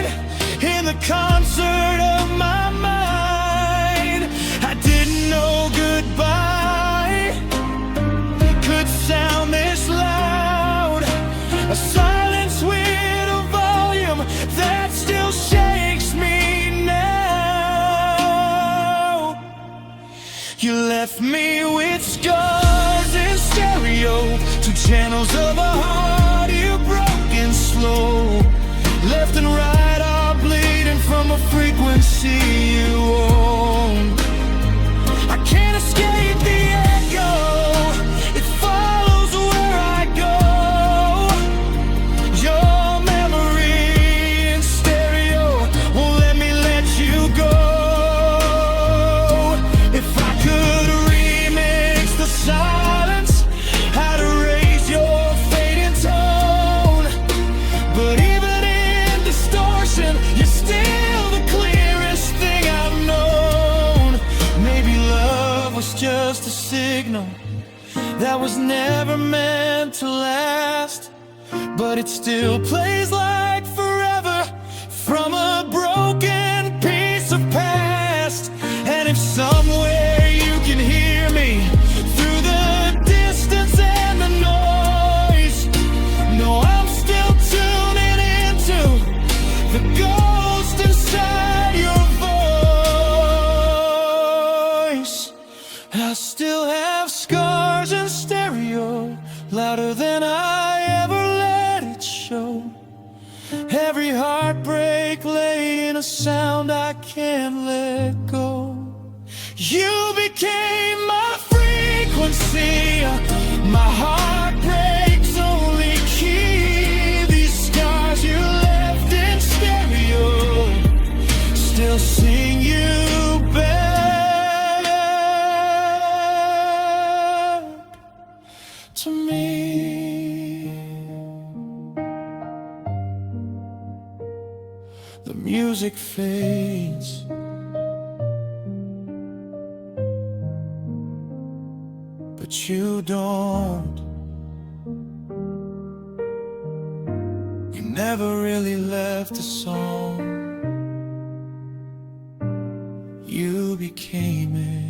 concert of my mind. I didn't know goodbye could sound this loud. A silence with a volume that still shakes me now. You left me with scars in stereo, two channels of a heart you broke in slow. Left and right are bleeding from a frequency you own. I can't escape the echo, it follows where I go. Your memory in stereo won't let me let you go. If I could remix the silence, I'd erase your fading tone. But even in distortion, you're still the clearest thing I've known. Maybe love was just a signal that was never meant to last, but it still plays like forever from a broken piece of past. And if somewhere you can hear me through the distance and the noise, know I'm still tuning into the ghost inside your voice. I still have scars in stereo, louder than I ever let it show. Every heartbreak laid in a sound I can't let go. You became my frequency, my heartbreak's only key. These scars you left in stereo still sing you back to me. The music fades, but you don't. You never really left the song, you became it.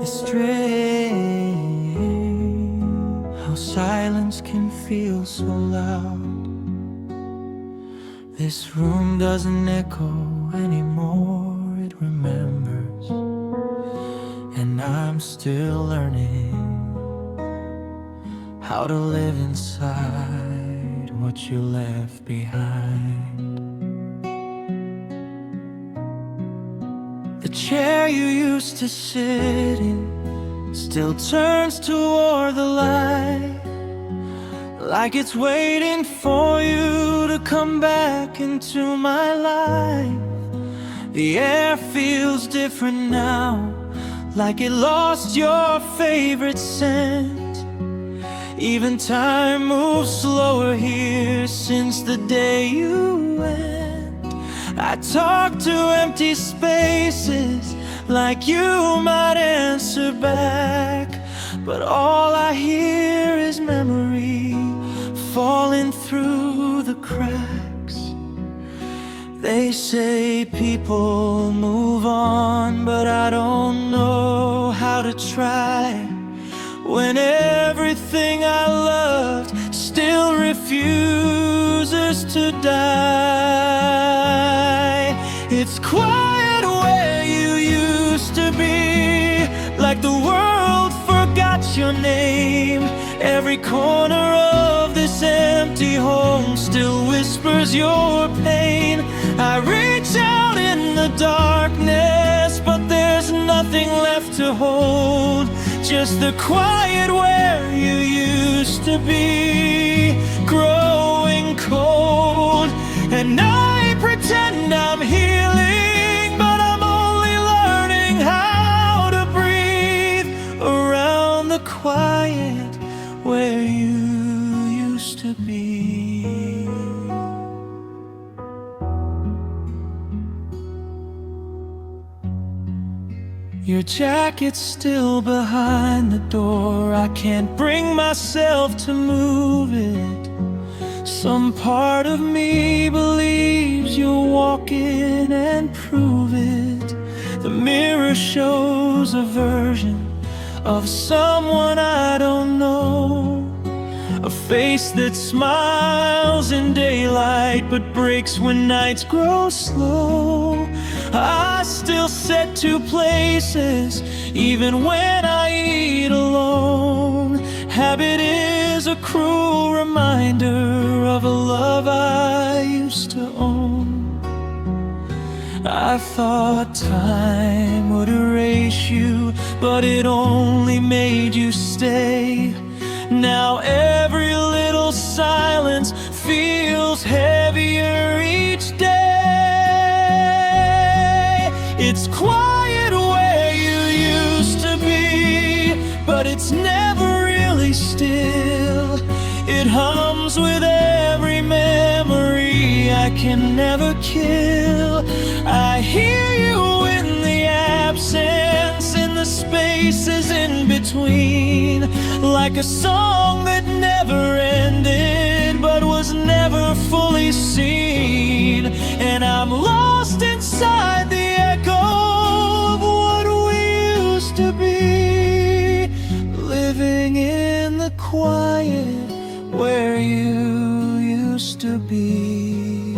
It's strange how silence can feel so loud. This room doesn't echo anymore, it remembers. And I'm still learning how to live inside what you left behind. The chair you used to sit in still turns toward the light, like it's waiting for you to come back into my life. The air feels different now, like it lost your favorite scent. Even time moves slower here since the day you went. I talk to empty spaces like you might answer back, but all I hear is memory falling through the cracks. They say people move on, but I don't know how to try when everything I loved still refuses to die. It's quiet where you used to be, like the world forgot your name. Every corner of this empty home still whispers your pain. I reach out in the darkness, but there's nothing left to hold. Just the quiet where you used to be, growing cold. And I pretend I'm healing, but I'm only learning how to breathe around the quiet where you used to be. Your jacket's still behind the door. I can't bring myself to move it. Some part of me believes you'll walk in and prove it. The mirror shows a version of someone I don't know, a face that smiles in daylight but breaks when nights grow slow. I still set to places even when I eat alone. Habit is a cruel reminder of a love I used to own. I thought time would erase you, but it only made you stay. Now every little silence feels heavier each day. It's quiet where you used to be, but it's never really still. It hums with every memory I can never kill. I hear you in the absence, in the spaces in between, like a song that never ended but was never fully seen. And I'm lost inside the echo of what we used to be, living in the quiet where you used to be.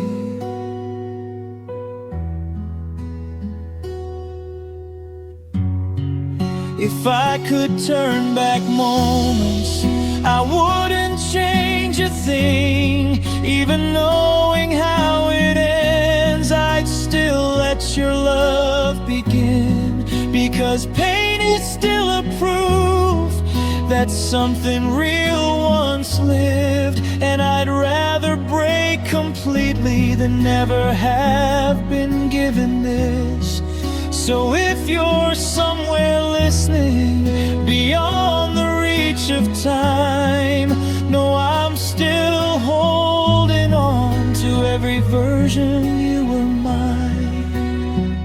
If I could turn back moments, I wouldn't change a thing. Even knowing how it ends, I'd still let your love begin. Because pain is still a proof that something real once lived. And I'd rather break completely than never have been given this. So if you're somewhere listening, beyond the reach of time, know I'm still holding on to every version you were mine.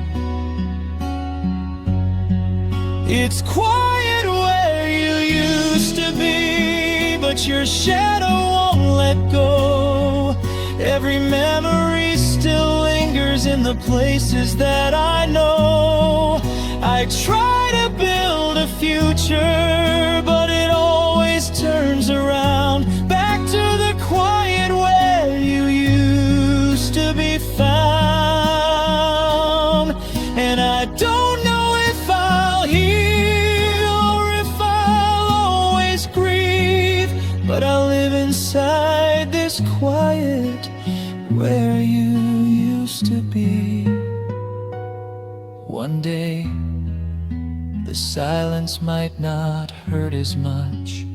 It's quiet where you used to be, but your shadow won't let go. Every memory still lingers in the places that I know. I try to build a future, but it always turns around back to the quiet where you used to be found. And I don't know if I'll heal or if I'll always grieve, but I'll live inside this quiet where you used to be. One day, the silence might not hurt as much,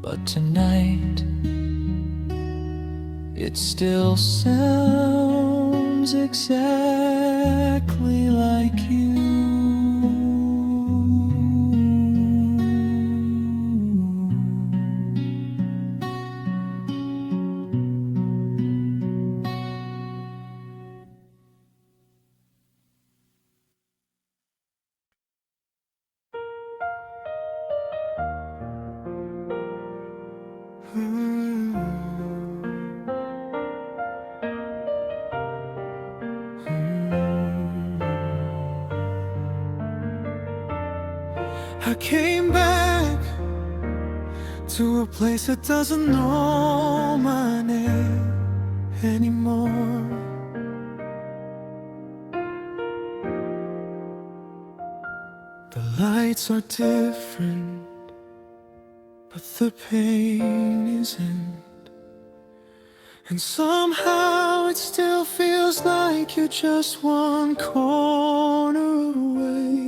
but tonight, it still sounds exactly like you. I came back to a place that doesn't know my name anymore. The lights are different, but the pain isn't. And somehow it still feels like you're just one corner away.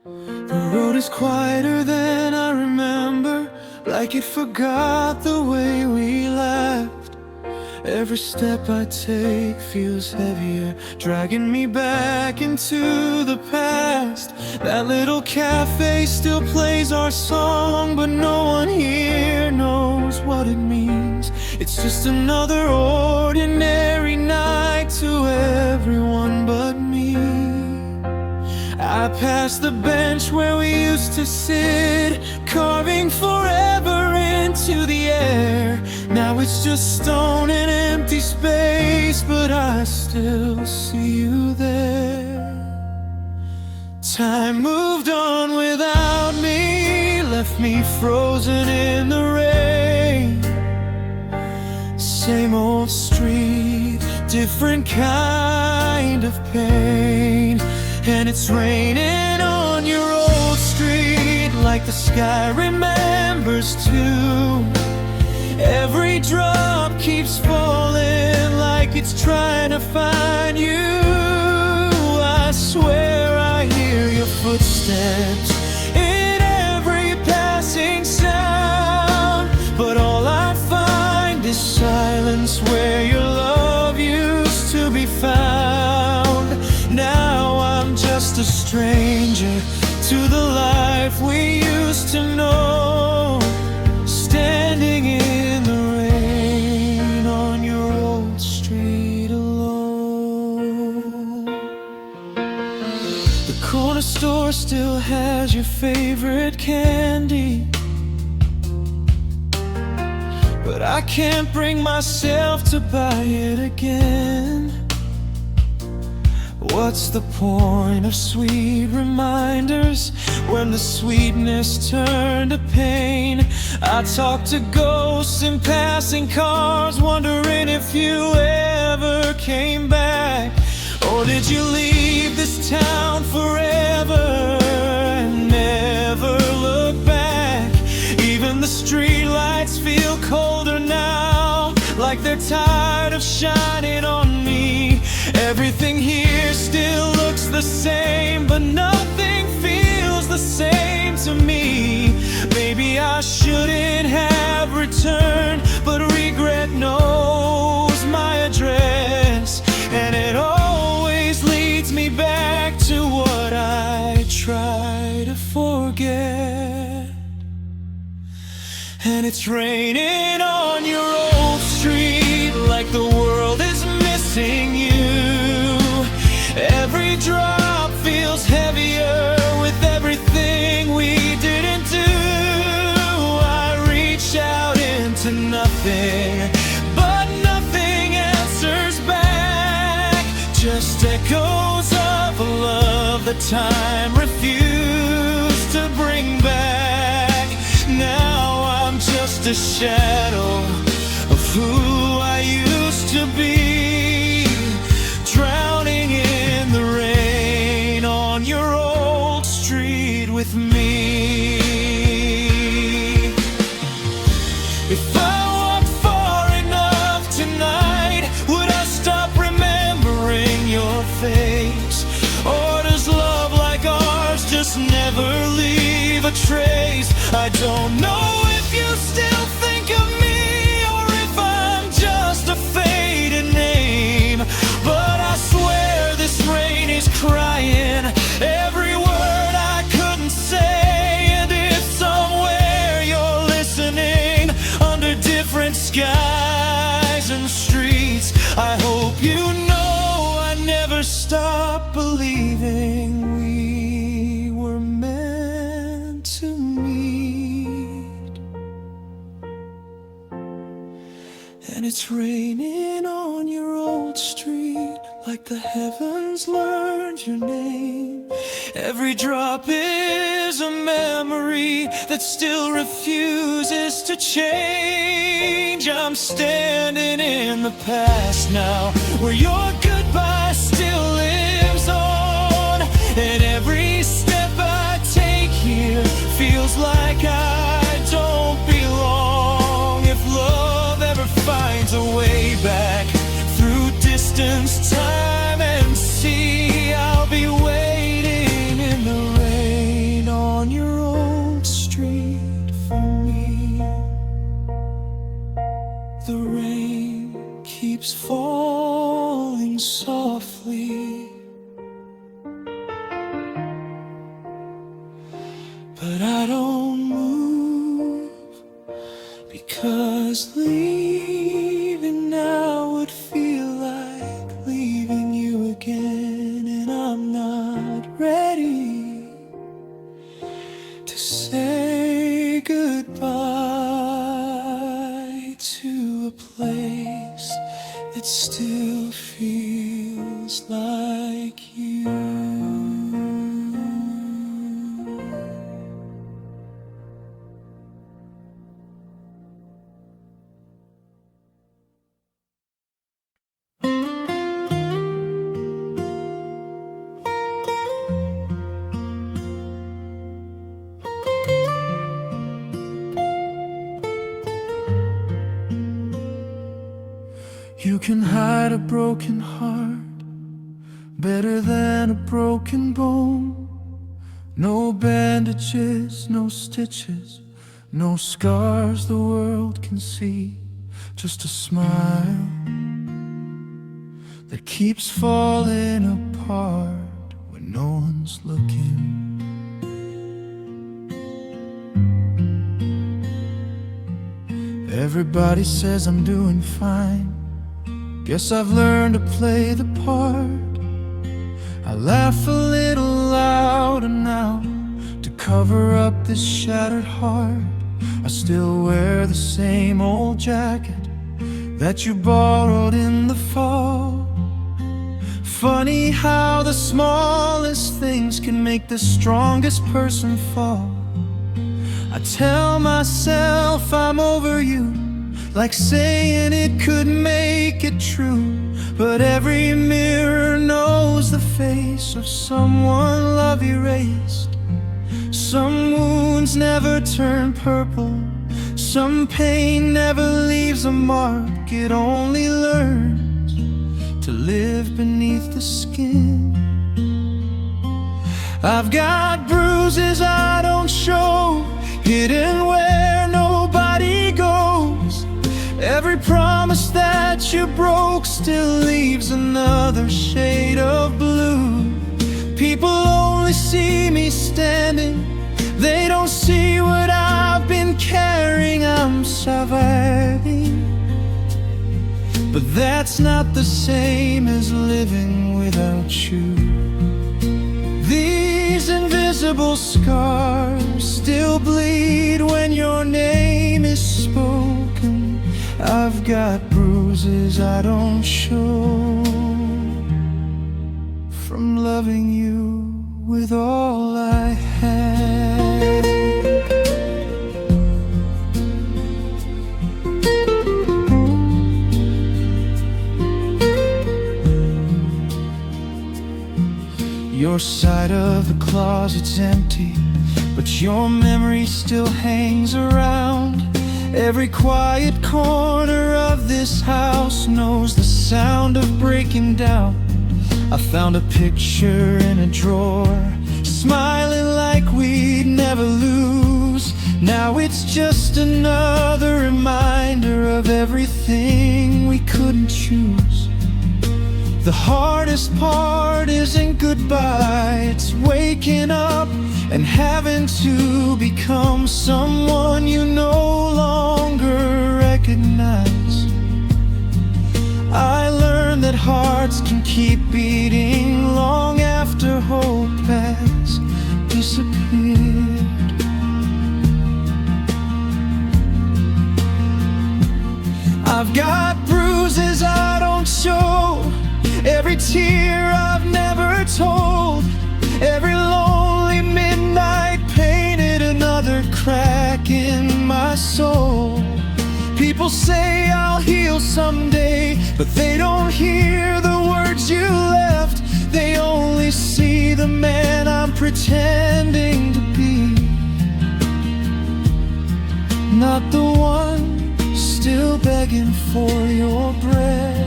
The road is quieter than I remember, like it forgot the way we left. Every step I take feels heavier, dragging me back into the past. That little cafe still plays our song, but no one here knows what it means. It's just another ordinary night to everyone but me. I pass the bench where we used to sit, carving forever into the air. Now it's just stone and empty space, but I still see you there. Time moved on without me, left me frozen in the rain. Same old street, different kind of pain. And it's raining on your old street, like the sky remembers too. Every drop keeps falling, like it's trying to find you. I swear I hear your footsteps in every passing sound, but all I find is silence where your love used to be found. Now I'm just a stranger to the life we used to know, standing in the rain on your old street alone. The corner store still has your favorite candy, but I can't bring myself to buy it again. What's the point of sweet reminders when the sweetness turned to pain? I talk to ghosts in passing cars, wondering if you ever came back. Or did you leave this town forever and never look back? Even the streetlights feel colder now, like they're tired of shining on me. Everything here still looks the same, but nothing feels the same to me. Maybe I shouldn't have returned, but regret knows my address, and it always leads me back to what I try to forget. And it's raining on your old street, like the world is missing you. Every drop feels heavier with everything we didn't do. I reach out into nothing, but nothing answers back. Just echoes of a love that time refused to bring back. Now I'm just a shadow of who I used to be, drowning in the rain on your old street with me. If I walked far enough tonight, would I stop remembering your face? Or does love like ours just never leave a trace? I don't know if you still think of me, or if I'm just a faded name, but I swear this rain is crying every word I couldn't say. And if somewhere you're listening under different skies and streets, I hope you know I never stopped believing we were meant to meet. And it's raining on your old street, like the heavens learned your name. Every drop is a memory that still refuses to change. I'm standing in the past now, where your goodbye still lives on. And every step I take here feels like I don't belong. If love ever finds a way back through distance, time and sea, I'll be waiting in the rain on your old street for me. The rain keeps falling softly, but I don't move, because leaving now would feel like leaving ones like you. You can hide a broken heart better than a broken bone. No bandages, no stitches, no scars the world can see. Just a smile that keeps falling apart when no one's looking. Everybody says I'm doing fine. Guess I've learned to play the part. I laugh a little louder now to cover up this shattered heart. I still wear the same old jacket that you borrowed in the fall. Funny how the smallest things can make the strongest person fall. I tell myself I'm over you, like saying it could make it true. But every mirror knows the face of someone love erased. Some wounds never turn purple, some pain never leaves a mark. It only learns to live beneath the skin. I've got bruises I don't show, hidden where nobody goes. Every promise that you broke still leaves another shade of blue. People only see me standing, they don't see what I've been carrying. I'm surviving, but that's not the same as living without you. These invisible scars still bleed when your name is spoken. I've got bruises I don't show from loving you with all I had. Your side of the closet's empty, but your memory still hangs around. Every quiet corner of this house knows the sound of breaking down. I found a picture in a drawer, smiling like we'd never lose. Now it's just another reminder of everything we couldn't choose. The hardest part isn't goodbye, it's waking up and having to become someone you no longer recognize. I learned that hearts can keep beating long after hope has disappeared. I've got bruises I don't show, every tear I've never told, every lonely midnight painted another crack in my soul. People say I'll heal someday, but they don't hear the words you left. They only see the man I'm pretending to be, not the one still begging for your breath.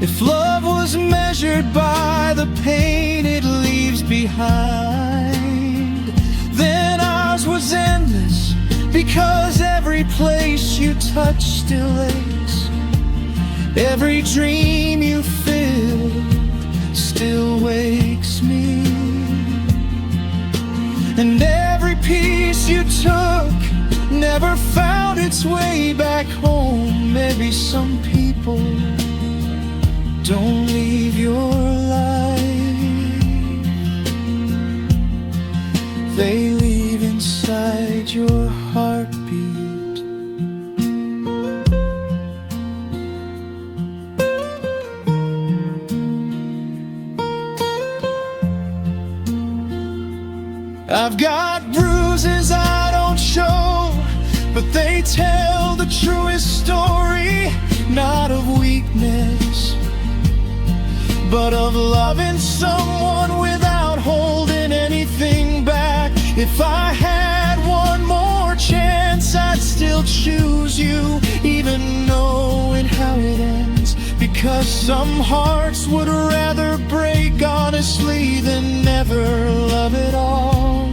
If love was measured by the pain it leaves behind, then ours was endless, because every place you touch still aches. Every dream you filled still wakes me, and every piece you took never found its way back home. Maybe some people don't leave your life, they leave inside your heartbeat. I've got bruises I don't show, but they tell the truest story, not of weakness, but of loving someone without holding anything back. If I had one more chance, I'd still choose you, even knowing how it ends, because some hearts would rather break honestly than never love at all.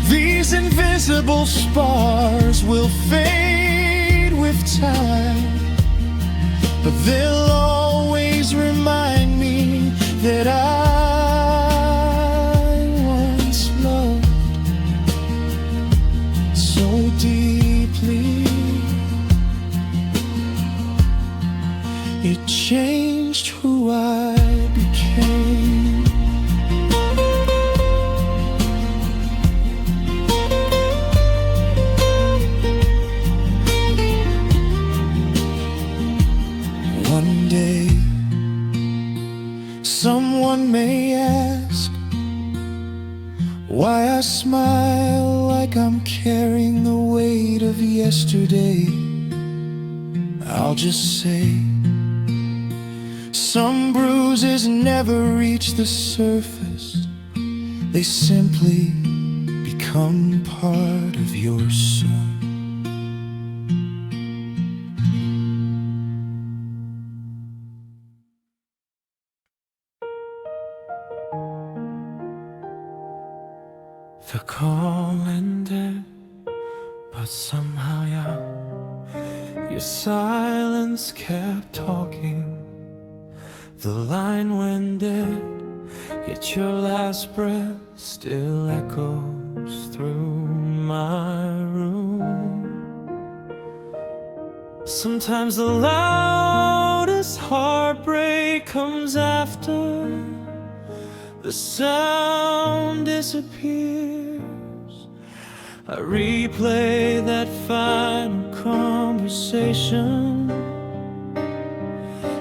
These invisible scars will fade with time, but they'll always remind me that I once loved so deeply. It changed who I became. One day, someone may ask why I smile like I'm carrying the weight of yesterday. I'll just say, some bruises never reach the surface. They simply become part of your soul. The call ended, but somehow, your silence kept talking. The line went dead, yet your last breath still echoes through my room. Sometimes the loudest heartbreak comes after the sound disappears. I replay that final conversation,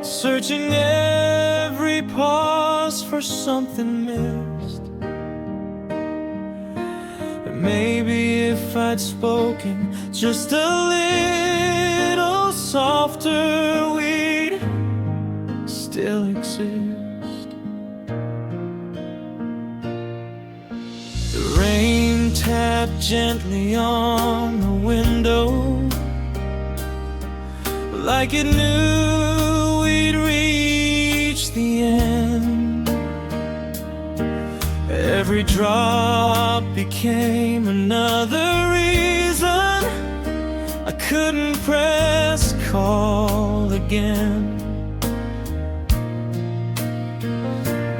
searching every pause for something missed. And maybe if I'd spoken just a little softer, we'd still exist. The rain tapped gently on the window, like it knew we'd reach the end. Every drop became another reason I couldn't press call again.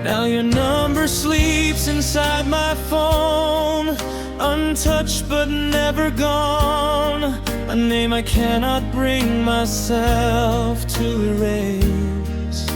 Now your number sleeps inside my phone, untouched but never gone. A name I cannot bring myself to erase.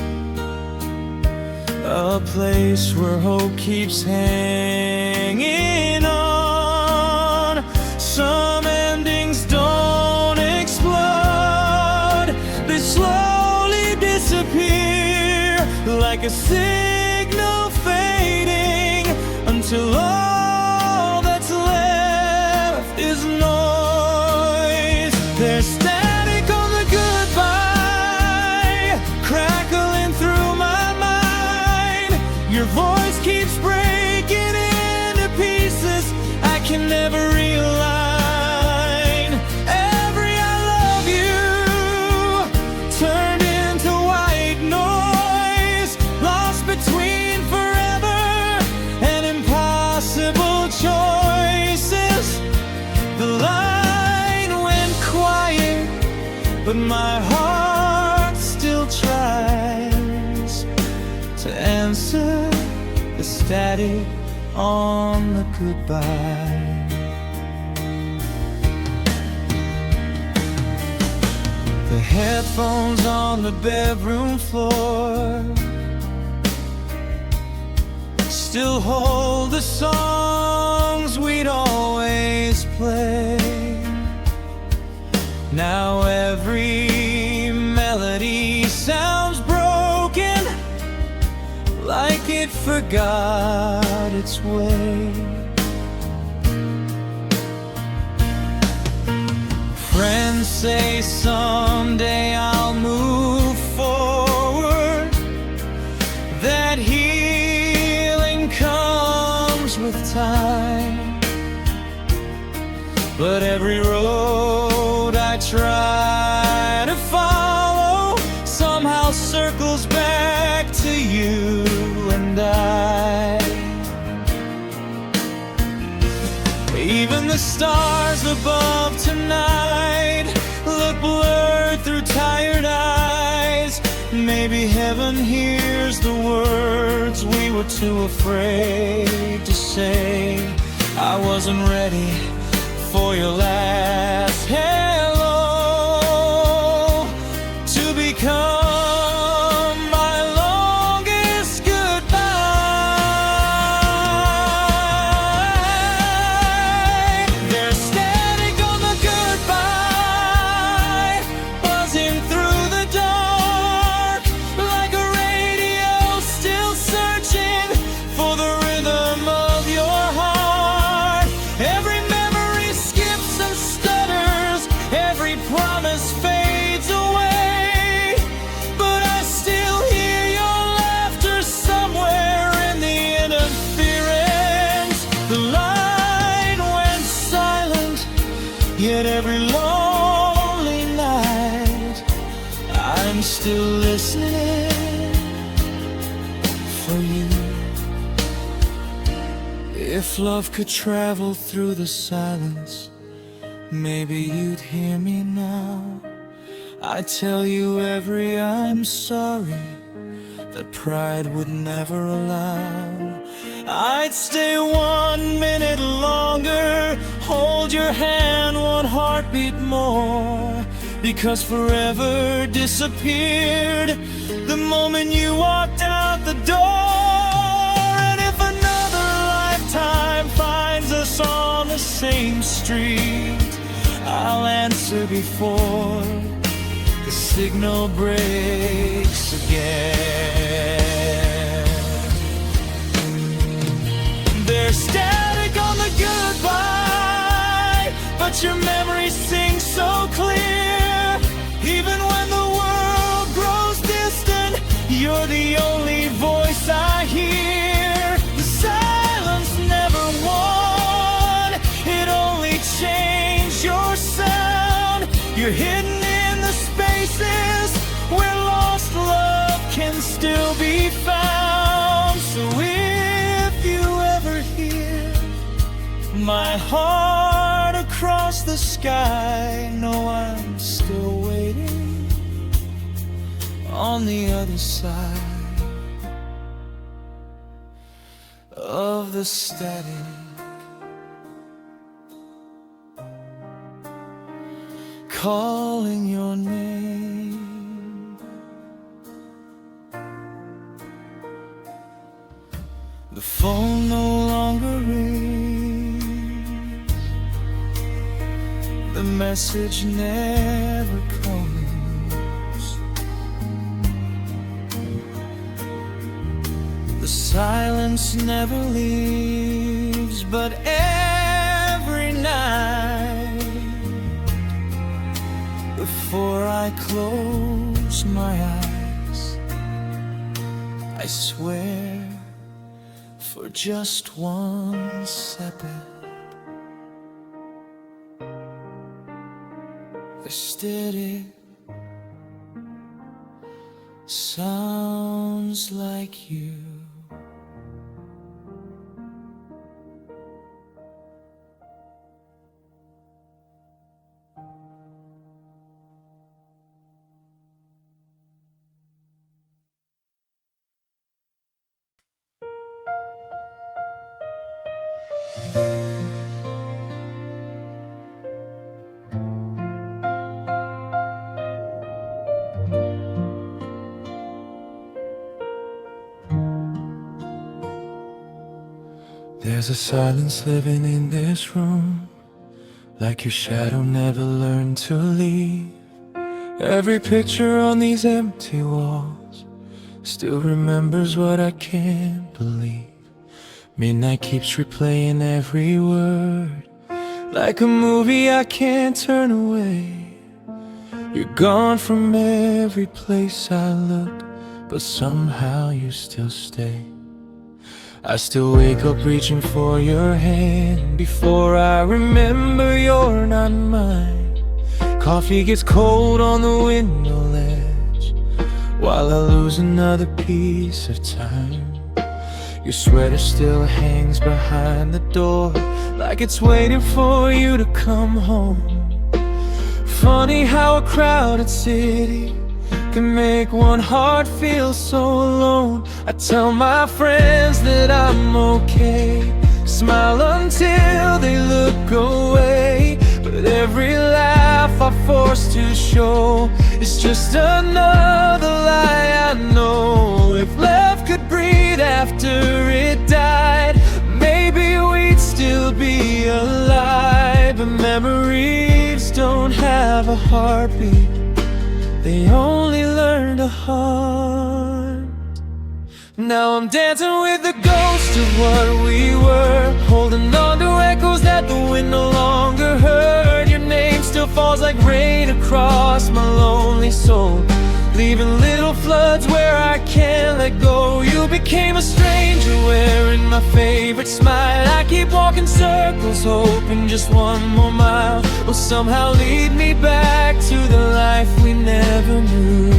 A place where hope keeps hanging on. Some endings don't explode, they slowly disappear, like a signal fading, until all that's left is noise. There's static on the goodbye, crackling through my mind. Your voice keeps breaking into pieces I can never realign. Every I love you turned into white noise, lost between forever and impossible choices. The line went quiet, but my heart still tries to answer the static on the goodbye. The headphones on the bedroom floor still hold the songs we'd always play. Now every melody sounds broken, like it forgot its way. Friends say someday I'll move forward, that healing comes with time. But every road I try to follow somehow circles back to you and I. Even the stars above tonight look blurred through tired eyes. Maybe heaven hears the words we were too afraid to say. I wasn't ready for your last hello to become my longest goodbye. There's static on the goodbye, buzzing through the dark, like a radio still searching for the rhythm of your heart. Every promise fades away, but I still hear your laughter somewhere in the interference. The light went silent, yet every lonely night I'm still listening for you. If love could travel through the silence, maybe you'd hear me now. I tell you every I'm sorry that pride would never allow. I'd stay 1 minute longer, hold your hand 1 heartbeat more, because forever disappeared the moment you walked out the door. And if another lifetime finds us on the same street, I'll answer before the signal breaks again. There's static on the goodbye, but your memory sings so clear. Even when the world grows distant, you're the only voice I hear. The silence never won, it only changed your sound. You're hidden in the spaces where lost love can still be found. So if you ever hear my heart across the sky, know I'm still waiting on the other side of the static. Calling your name, the phone no longer rings, the message never comes, the silence never leaves. But every night before I close my eyes, I swear for just 1 second, the steady sounds like you. There's a silence living in this room, like your shadow never learned to leave. Every picture on these empty walls still remembers what I can't believe. Midnight keeps replaying every word, like a movie I can't turn away. You're gone from every place I looked, but somehow you still stay. I still wake up reaching for your hand. Before I remember, you're not mine. Coffee gets cold on the window ledge while I lose another piece of time. Your sweater still hangs behind the door, like it's waiting for you to come home. Funny how a crowded city can make one heart feel so alone. I tell my friends that I'm okay, smile until they look away, but every laugh I force to show is just another lie I know. If love could breathe after it died, maybe we'd still be alive. But memories don't have a heartbeat, they only learn to haunt. Now I'm dancing with the ghost of what we were, holding on to echoes that the wind no longer heard. Your name still falls like rain across my lonely soul, leaving little floods where I can't let go. You became a stranger wearing my favorite smile. I keep walking circles hoping just one more mile will somehow lead me back to the life we never knew.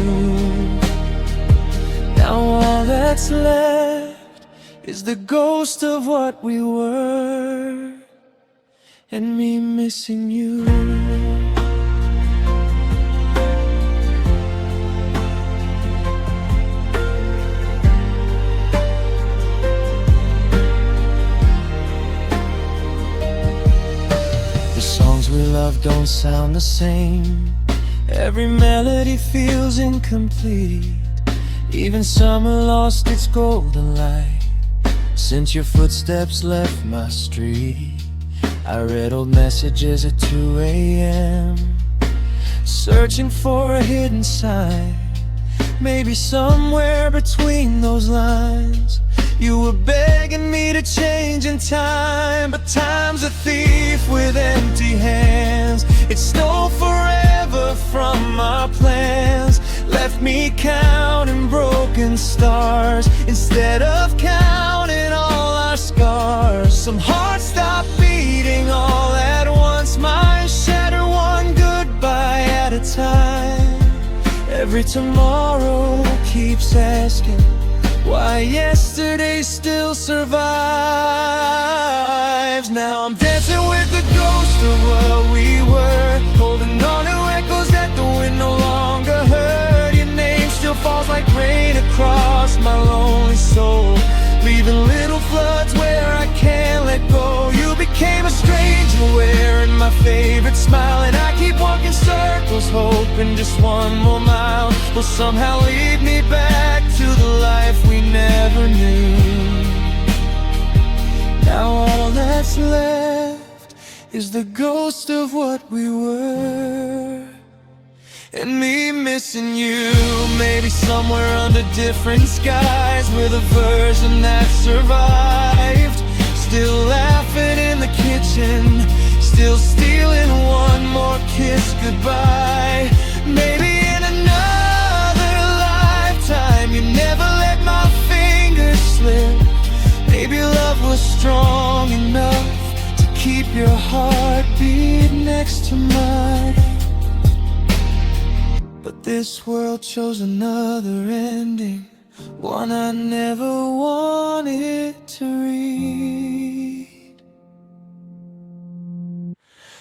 Now all that's left is the ghost of what we were, and me missing you. We love don't sound the same. Every melody feels incomplete. Even summer lost its golden light since your footsteps left my street. I read old messages at 2 a.m., searching for a hidden sign. Maybe somewhere between those lines you were begging me to change in time. But time's a thief with empty hands. It stole forever from our plans, left me counting broken stars instead of counting all our scars. Some hearts stop beating all at once, mine shatter one goodbye at a time. Every tomorrow keeps asking why yesterday still survives. Now I'm dancing with the ghost of what we were, holding on to echoes that the wind no longer heard. Your name still falls like rain across my lonely soul, leaving little floods where I can't let go. You became a stranger wearing my favorite smile, and I keep walking circles hoping just one more mile will somehow lead me back to the life we never knew. Now all that's left is the ghost of what we were, and me missing you. Maybe somewhere under different skies with a version that survived, still laughing in the kitchen, still stealing one more kiss goodbye. Maybe in another lifetime you never let my fingers slip. Maybe love was strong enough to keep your heartbeat next to mine. But this world chose another ending, one I never wanted to read.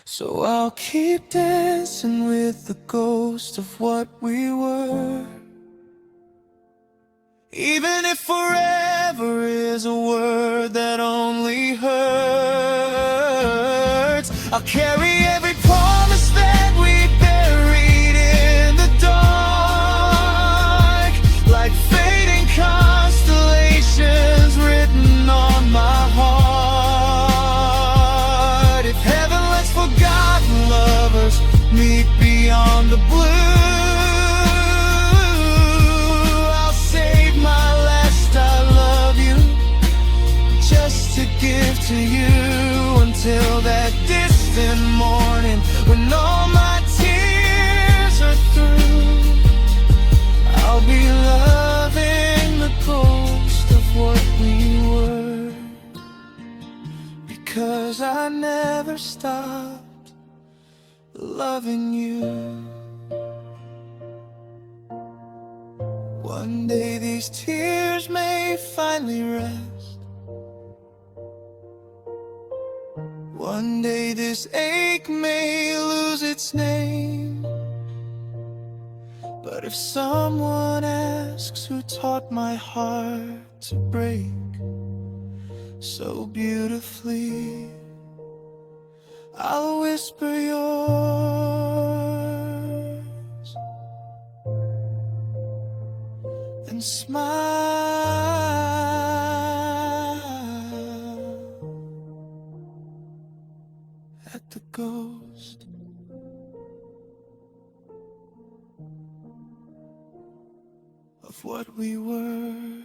So I'll keep dancing with the ghost of what we were, even if forever is a word that only hurts. I'll carry every promise that we buried in the dark, like fading constellations written on my heart. If heaven lets forgotten lovers meet beyond the blue, I'll save my last I love you just to give to you until that distant all my tears are through, I'll be loving the ghost of what we were, because I never stopped loving you. One day these tears may finally rest. One day this ache may lose its name. But if someone asks who taught my heart to break so beautifully, I'll whisper yours and smile at the ghost of what we were.